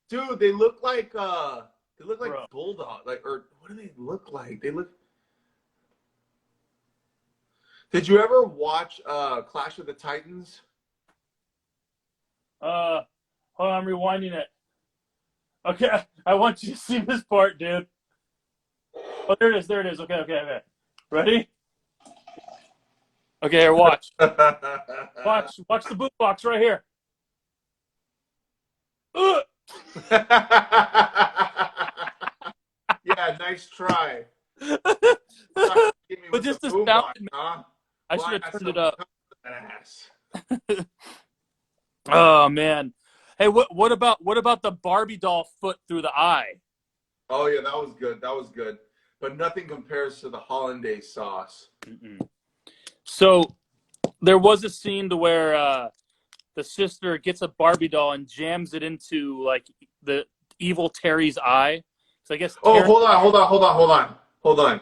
Dude, they look like bulldog. Like, or what do they look like? Did you ever watch Clash of the Titans? Hold on, I'm rewinding it. Okay, I want you to see this part, dude. Oh, there it is. Okay. Ready? Okay, here, watch. Watch the boot box right here. Yeah, nice try. But just the sound, I should have turned it up. Oh man. Hey, what about the Barbie doll foot through the eye? Oh yeah, that was good. But nothing compares to the hollandaise sauce. Mm-mm. So there was a scene to where the sister gets a Barbie doll and jams it into like the evil Terry's eye. So I guess. Hold on.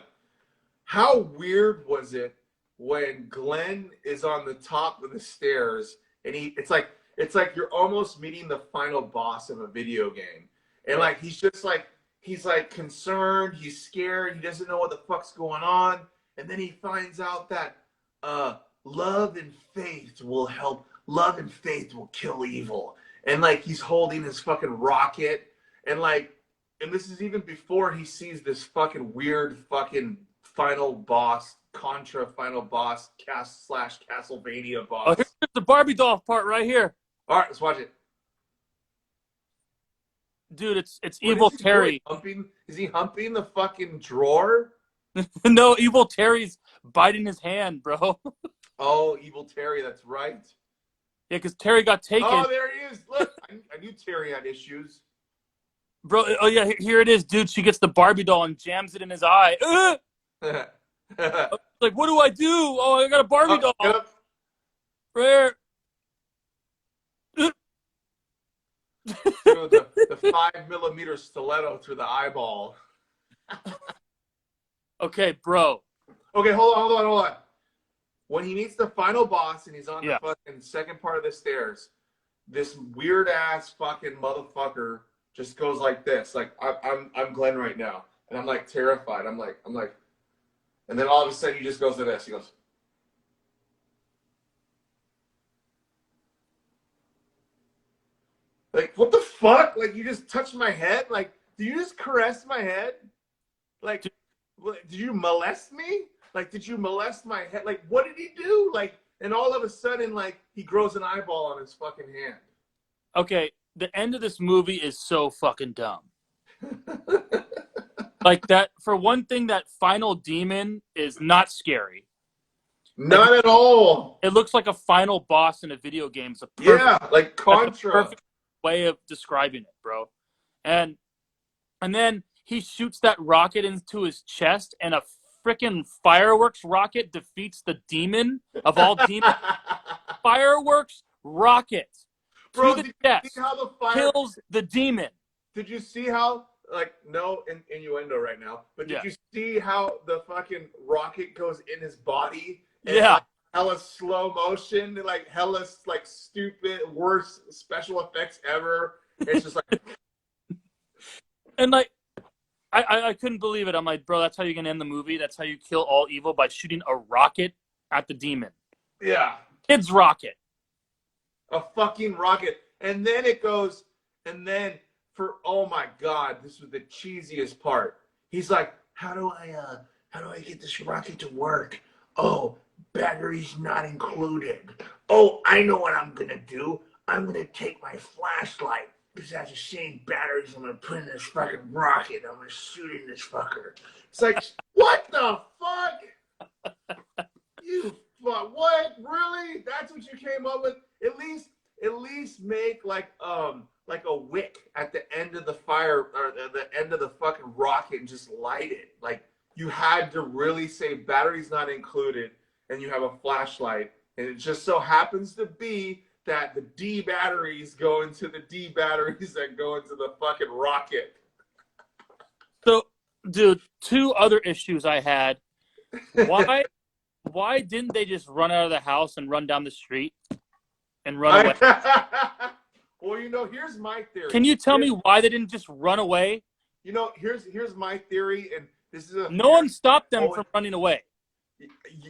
How weird was it when Glenn is on the top of the stairs and it's like you're almost meeting the final boss of a video game, and like he's just like he's like concerned, he's scared, he doesn't know what the fuck's going on, and then he finds out that love and faith will help. Love and faith will kill evil. And like he's holding his fucking rocket, and like, and this is even before he sees this fucking weird fucking final boss, Contra final boss, Castlevania boss. Oh, here's the Barbie doll part right here. All right, let's watch it. Dude, it's Evil Terry. Is he humping the fucking drawer? No, Evil Terry's biting his hand, bro. Oh, Evil Terry, that's right. Yeah, because Terry got taken. Oh, there he is. Look, I knew Terry had issues. Bro, oh yeah, here it is, dude. She gets the Barbie doll and jams it in his eye. Like, what do I do? Oh, I got a Barbie doll. Yep. Rare. The 5mm stiletto through the eyeball. Okay, bro. Okay, hold on. When he meets the final boss and he's on the fucking second part of the stairs, this weird ass fucking motherfucker just goes like this. Like I'm Glenn right now, and I'm like terrified. I'm like, and then all of a sudden he just goes to this. He goes. Like, what the fuck? Like, you just touched my head? Like, did you just caress my head? Like, did you molest me? Like, did you molest my head? Like, what did he do? Like, and all of a sudden, like, he grows an eyeball on his fucking hand. Okay, the end of this movie is so fucking dumb. Like, that, for one thing, that final demon is not scary. Not at all. It looks like a final boss in a video game. It's a perfect, like Contra. Perfect way of describing it, bro. And then he shoots that rocket into his chest, and a freaking fireworks rocket defeats the demon of all demons. Fireworks rocket bro, to the chest kills the demon. Did you see how, like, no innuendo right now, but did you see how the fucking rocket goes in his body? And like, hella slow motion, like hella like stupid, worst special effects ever. It's just like, and like, I couldn't believe it. I'm like, bro, that's how you're gonna end the movie. That's how you kill all evil, by shooting a rocket at the demon. Yeah, kid's rocket, a fucking rocket, and then it goes, and then oh my god, this was the cheesiest part. He's like, how do I get this rocket to work? Oh, batteries not included. Oh, I know what I'm gonna do. I'm gonna take my flashlight, because it has the same batteries. I'm gonna put in this fucking rocket. I'm gonna shoot in this fucker. It's like, what the fuck? You fuck, what? Really? That's what you came up with? At least make like a wick at the end of the fire, or the end of the fucking rocket, and just light it. Like, you had to really say batteries not included, and you have a flashlight, and it just so happens to be that the D batteries go into the D batteries that go into the fucking rocket. So, dude, two other issues I had. Why didn't they just run out of the house and run down the street and run away? Well, here's my theory. Can you tell me why they didn't just run away? Here's my theory, and this is no one stopped them from running away.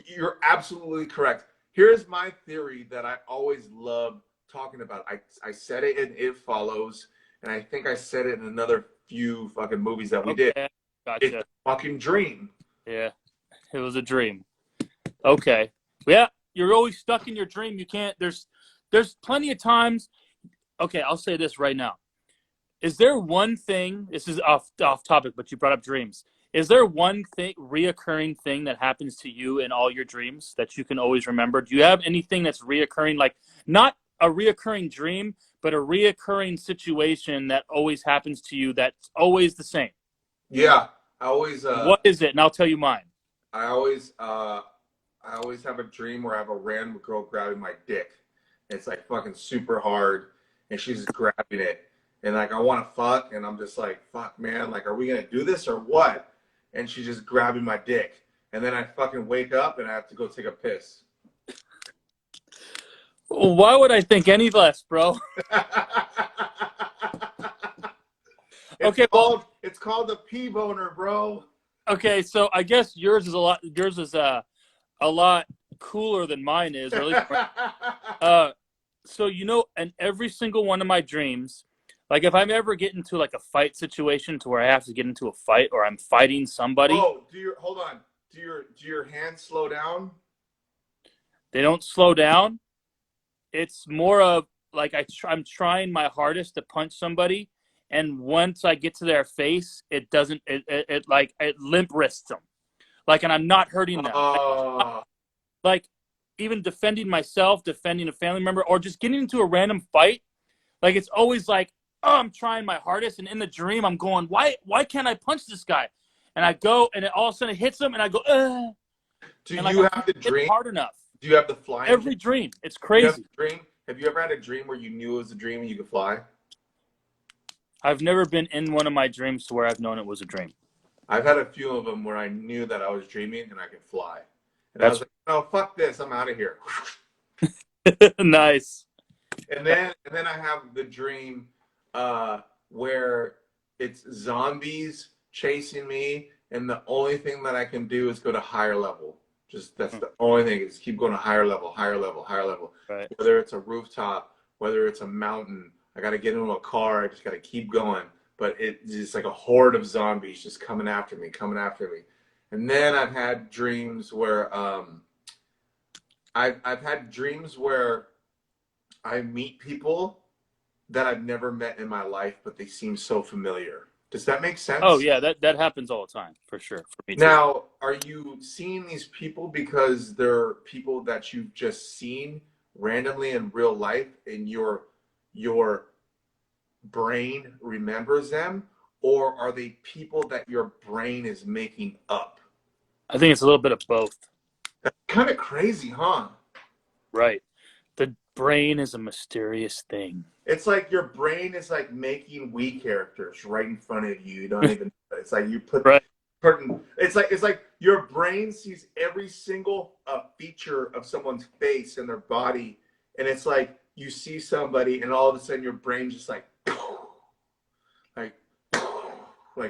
You're absolutely correct. Here's my theory that I always love talking about. I said it in It Follows, and I think I said it in another few fucking movies that we did. Gotcha. It's a fucking dream. Yeah, it was a dream. Okay. Yeah, you're always stuck in your dream. You can't. There's plenty of times. Okay, I'll say this right now. Is there one thing? This is off topic, but you brought up dreams. Is there one reoccurring thing that happens to you in all your dreams that you can always remember? Do you have anything that's reoccurring, like not a reoccurring dream, but a reoccurring situation that always happens to you that's always the same? Yeah, I always. What is it? And I'll tell you mine. I always have a dream where I have a random girl grabbing my dick. It's like fucking super hard, and she's just grabbing it, and like I want to fuck, and I'm just like, fuck, man, like, are we gonna do this or what? And she's just grabbing my dick. And then I fucking wake up and I have to go take a piss. Why would I think any less, bro? Okay, well, It's called the pee boner, bro. Okay, so I guess yours is a lot cooler than mine is. Or at least, so in every single one of my dreams, like if I'm ever get into like a fight situation to where I have to get into a fight or I'm fighting somebody. Oh, hold on. Do your hands slow down? They don't slow down. It's more of like I'm trying my hardest to punch somebody, and once I get to their face, it doesn't. It limp wrists them, like, and I'm not hurting them. Like even defending myself, defending a family member, or just getting into a random fight. Like it's always like, oh, I'm trying my hardest, and in the dream, I'm going, why can't I punch this guy? And I go, and it all of a sudden hits him, and I go, Do you have the dream hard enough? Do you have the flying? Every dream, it's crazy. Have you ever had a dream where you knew it was a dream and you could fly? I've never been in one of my dreams to where I've known it was a dream. I've had a few of them where I knew that I was dreaming and I could fly. And I was like, oh, fuck this, I'm out of here. Nice. And then I have the dream where it's zombies chasing me, and the only thing that I can do is go to higher level. Just that's the only thing, is keep going to higher level, higher level, higher level. Right. Whether it's a rooftop, whether it's a mountain, I got to get into a car. I just got to keep going. But it's just like a horde of zombies just coming after me. And then I've had dreams where I've had dreams where I meet people that I've never met in my life, but they seem so familiar. Does that make sense? Oh yeah, that happens all the time, for sure. For me too. Now, are you seeing these people because they're people that you've just seen randomly in real life and your brain remembers them, or are they people that your brain is making up? I think it's a little bit of both. That's kind of crazy, huh? Right. The brain is a mysterious thing. It's like your brain is like making Wii characters right in front of you. You don't even. It's like you put. Right. It's like your brain sees every single feature of someone's face and their body, and it's like you see somebody, and all of a sudden your brain just like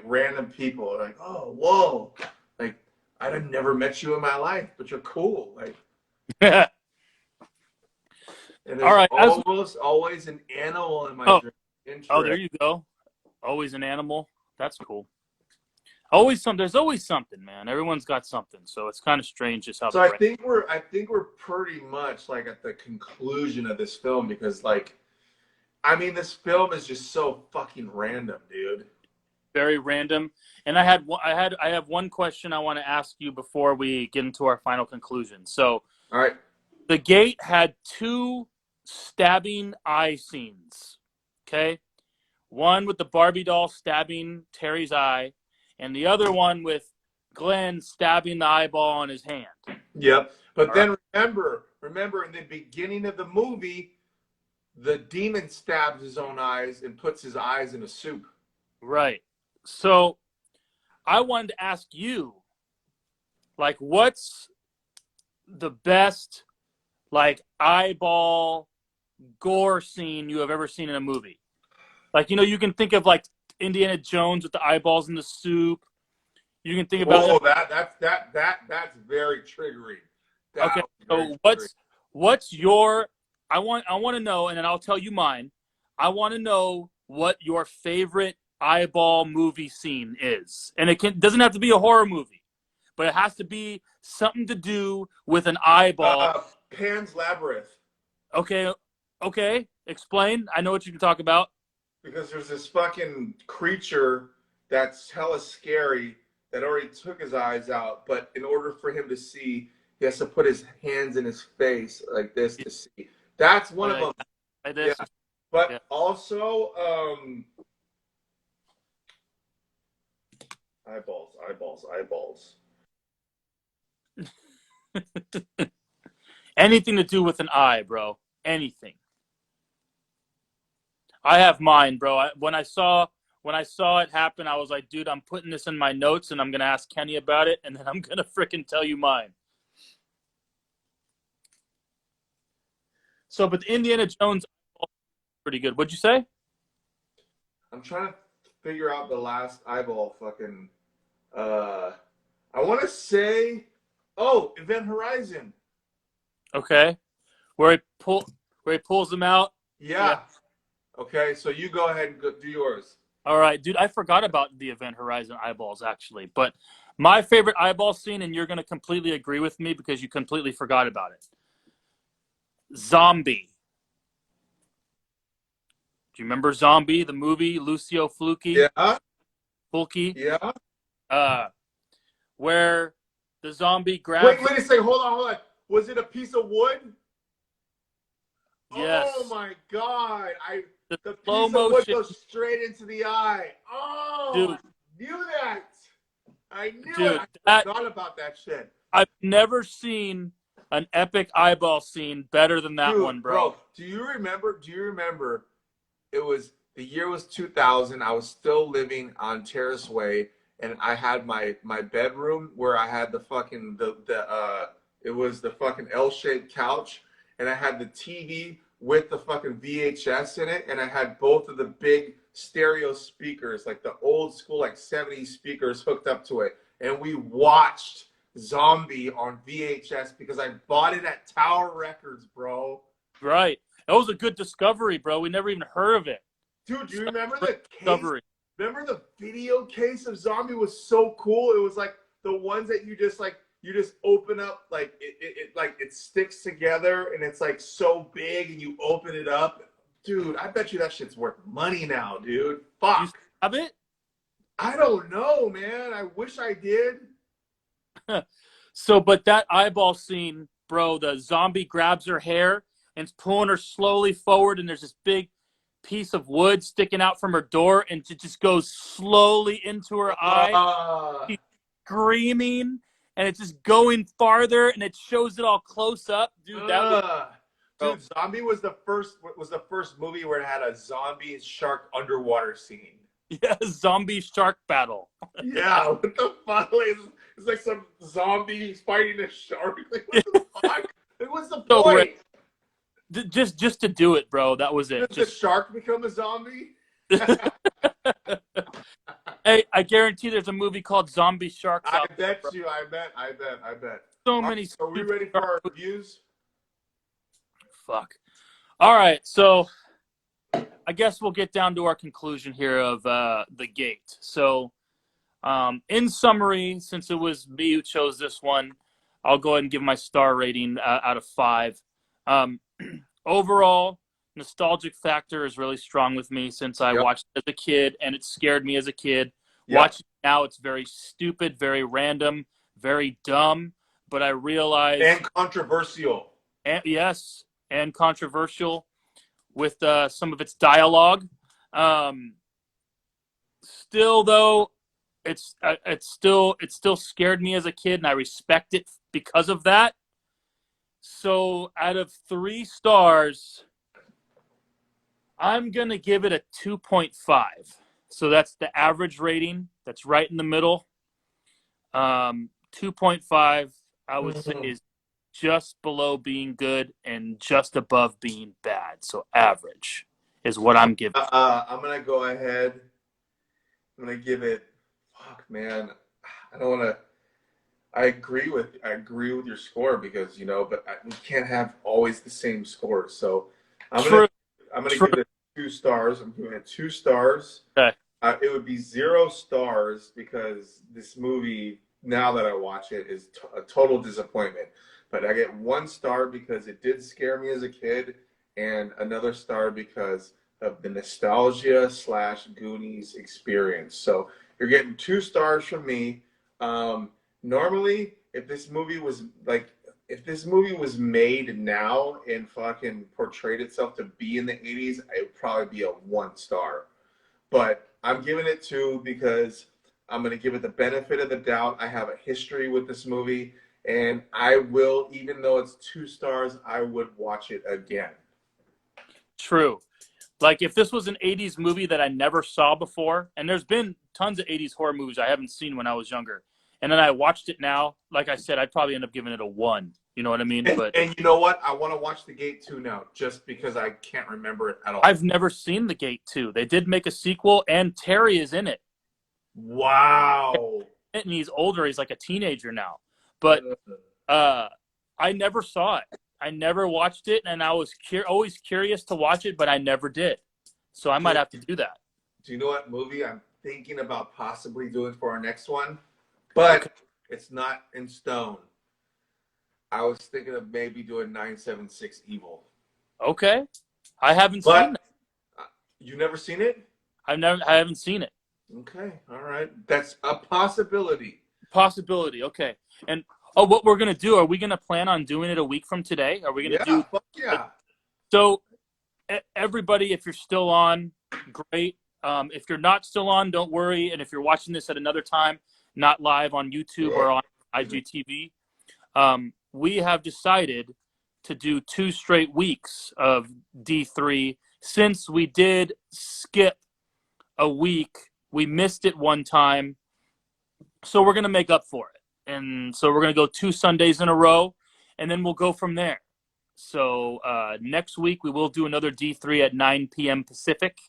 random people. Like, oh, whoa, like I've never met you in my life, but you're cool. Like. And there's all right, always an animal in my dream. Oh, there you go. Always an animal. That's cool. There's always something, man. Everyone's got something, so it's kind of strange just how. So I think we're pretty much like at the conclusion of this film, because like, I mean, this film is just so fucking random, dude. Very random. And I have one question I want to ask you before we get into our final conclusion. So, all right, The Gate had 2 stabbing eye scenes. Okay, one with the Barbie doll stabbing Terry's eye, and the other one with Glenn stabbing the eyeball on his hand. Yep. But then remember in the beginning of the movie, the demon stabs his own eyes and puts his eyes in a soup. Right. So I wanted to ask you, like, what's the best, like, eyeball gore scene you have ever seen in a movie? Like, you can think of like Indiana Jones with the eyeballs in the soup. You can think about that's very triggering. Okay, so what's your? I want to know, and then I'll tell you mine. I want to know what your favorite eyeball movie scene is, and it doesn't have to be a horror movie, but it has to be something to do with an eyeball. Pan's Labyrinth. Okay. Explain. I know what you can talk about. Because there's this fucking creature that's hella scary that already took his eyes out, but in order for him to see, he has to put his hands in his face like this to see. That's one of them. Like this. Yeah. But also, eyeballs. Anything to do with an eye, bro. Anything. I have mine, bro. When I saw it happen, I was like, dude, I'm putting this in my notes, and I'm gonna ask Kenny about it, and then I'm gonna freaking tell you mine. But the Indiana Jones, pretty good. What'd you say? I'm trying to figure out the last eyeball fucking. I want to say, Event Horizon. Okay, where he pulls them out. Yeah. Okay, so you go ahead and do yours. All right, dude. I forgot about the Event Horizon eyeballs actually, but my favorite eyeball scene, and you're gonna completely agree with me because you completely forgot about it. Zombie. Do you remember Zombie, the movie? Lucio Fulci? Yeah. Fulci? Yeah. Where the zombie grabs... Wait a second. Hold on. Was it a piece of wood? Yes. Oh, my God. The slow piece of wood motion goes straight into the eye. Oh, dude. I knew that. I knew dude, it. I forgot about that shit. I've never seen an epic eyeball scene better than that one, bro. Do you remember? The year was 2000. I was still living on Terrace Way, and I had my bedroom where I had the fucking it was the fucking L-shaped couch, and I had the TV with the fucking VHS in it, and I had both of the big stereo speakers, like the old school like 70s speakers hooked up to it, and we watched Zombie on VHS because I bought it at Tower Records, bro. Right. That was a good discovery, bro. We never even heard of it. Dude, do you remember the case? Remember the video case of Zombie was so cool? It was like the ones that you just open up, like it sticks together and it's like so big and you open it up. Dude, I bet you that shit's worth money now, dude. Fuck. You have it? I don't know, man. I wish I did. So, but that eyeball scene, bro, the zombie grabs her hair and is pulling her slowly forward, and there's this big piece of wood sticking out from her door, and it just goes slowly into her eye. She's screaming, and it's just going farther, and it shows it all close up. Dude, Dude, Zombie was the first movie where it had a zombie shark underwater scene. Yeah, zombie shark battle. Yeah, what the fuck? It's like some zombie fighting a shark. Like, what the fuck? Like, what's the point? Just to do it, bro. That was it. Does the shark become a zombie? Hey, I guarantee there's a movie called Zombie Sharks. I bet. So many. Are we ready for our reviews? Fuck. All right, so I guess we'll get down to our conclusion here of The Gate. So, in summary, since it was me who chose this one, I'll go ahead and give my star rating out of 5. Overall, nostalgic factor is really strong with me since I watched it as a kid, and it scared me as a kid. Watching it now, it's very stupid, very random, very dumb, but I realize... And controversial. And controversial with some of its dialogue. Still, though, it still scared me as a kid, and I respect it because of that. So out of 3 stars, I'm going to give it a 2.5. So that's the average rating. That's right in the middle. 2.5, I would say, is just below being good and just above being bad. So average is what I'm giving. I'm going to go ahead. I'm going to give it, fuck, man. I don't want to. I agree with your score because, but we can't have always the same score. So I'm gonna give it 2 stars. I'm giving it 2 stars. Okay. It would be 0 stars because this movie, now that I watch it, is a total disappointment. But I get 1 star because it did scare me as a kid, and another star because of the nostalgia / Goonies experience. So you're getting 2 stars from me. Normally, if this movie was made now and fucking portrayed itself to be in the 80s, it would probably be a 1 star. But I'm giving it 2 because I'm going to give it the benefit of the doubt. I have a history with this movie, and I will, even though it's 2 stars, I would watch it again. True. Like, if this was an 80s movie that I never saw before, and there's been tons of 80s horror movies I haven't seen when I was younger, and then I watched it now, like I said, I'd probably end up giving it a 1. You know what I mean? And you know what? I want to watch The Gate 2 now, just because I can't remember it at all. I've never seen The Gate 2. They did make a sequel, and Terry is in it. Wow. And he's older. He's like a teenager now. But I never saw it. I never watched it, and I was always curious to watch it, but I never did. So I might have to do that. Do you know what movie I'm thinking about possibly doing for our next one? But it's not in stone. I was thinking of maybe doing 976 Evil. Okay. I haven't seen it. You never seen it? I haven't seen it. Okay. All right. That's a possibility. Possibility. Okay. And what we're going to do, are we going to plan on doing it a week from today? Are we going to do? Fuck yeah. So everybody, if you're still on, great. If you're not still on, don't worry. And if you're watching this at another time, not live on YouTube or on IGTV, we have decided to do 2 straight weeks of D3 since we did skip a week. We missed it one time, so we're going to make up for it. And so we're going to go 2 Sundays in a row, and then we'll go from there. So next week we will do another D3 at 9 p.m. Pacific,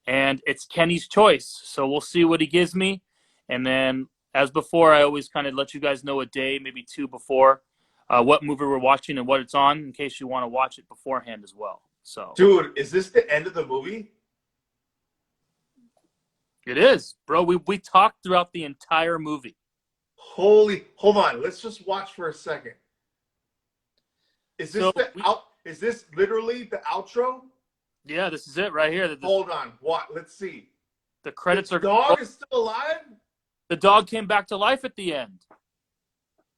and it's Kenny's choice. So we'll see what he gives me, and then as before, I always kind of let you guys know a day, maybe 2 before, what movie we're watching and what it's on, in case you want to watch it beforehand as well. So, dude, is this the end of the movie? It is, bro. We talked throughout the entire movie. Hold on. Let's just watch for a second. Is this Is this literally the outro? Yeah, this is it right here. Hold on. What? Let's see. The credits are. The dog is still alive? The dog came back to life at the end.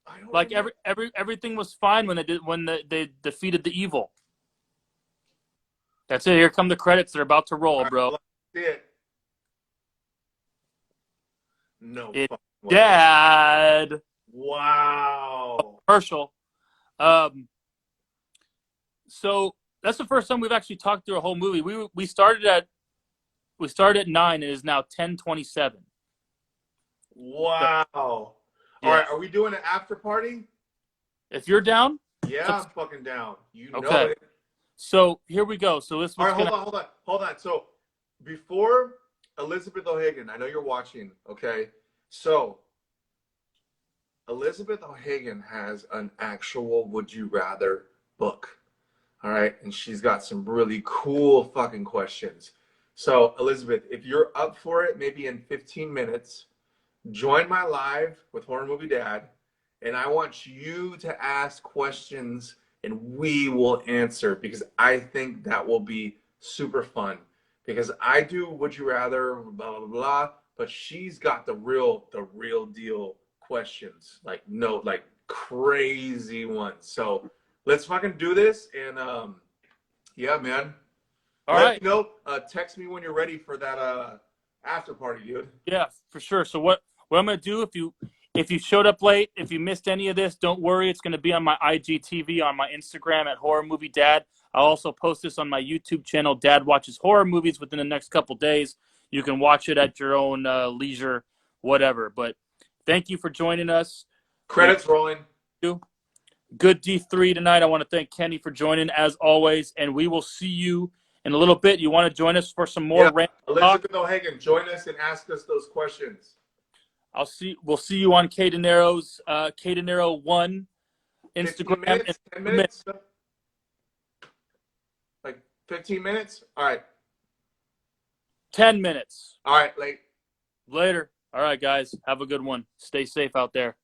I don't like remember. everything was fine when they defeated the evil. That's it. Here come the credits. They're about to roll, bro. Let's see it. No. It's Dad. Wow. Commercial. So that's the first time we've actually talked through a whole movie. We started at 9 and it is now 10:27. Wow. All right, are we doing an after party? If you're down? Yeah, I'm fucking down. You know it. So here we go. So this. All right, hold on. So before Elizabeth O'Hagan, I know you're watching. Okay, so Elizabeth O'Hagan has an actual Would You Rather book. All right, and she's got some really cool fucking questions. So Elizabeth, if you're up for it, maybe in 15 minutes, join my live with Horror Movie Dad, and I want you to ask questions and we will answer, because I think that will be super fun. Because I do Would You Rather, blah, blah, blah, but she's got the real deal questions, like crazy ones. So let's fucking do this, and yeah, man. All right. You know, text me when you're ready for that after party, dude. Yeah, for sure. So what I'm gonna do, if you showed up late, if you missed any of this, don't worry. It's gonna be on my IGTV, on my Instagram at Horror Movie Dad. I'll also post this on my YouTube channel, Dad Watches Horror Movies, within the next couple days. You can watch it at your own leisure, whatever. But thank you for joining us. Credits rolling. Good D3 tonight. I want to thank Kenny for joining as always, and we will see you in a little bit. You want to join us for some more random Elizabeth O'Hagan, join us and ask us those questions. We'll see you on K Dinero's K Dinero 1 Instagram. 10 minutes? Like 15 minutes? All right. 10 minutes. All right, later. All right, guys. Have a good one. Stay safe out there.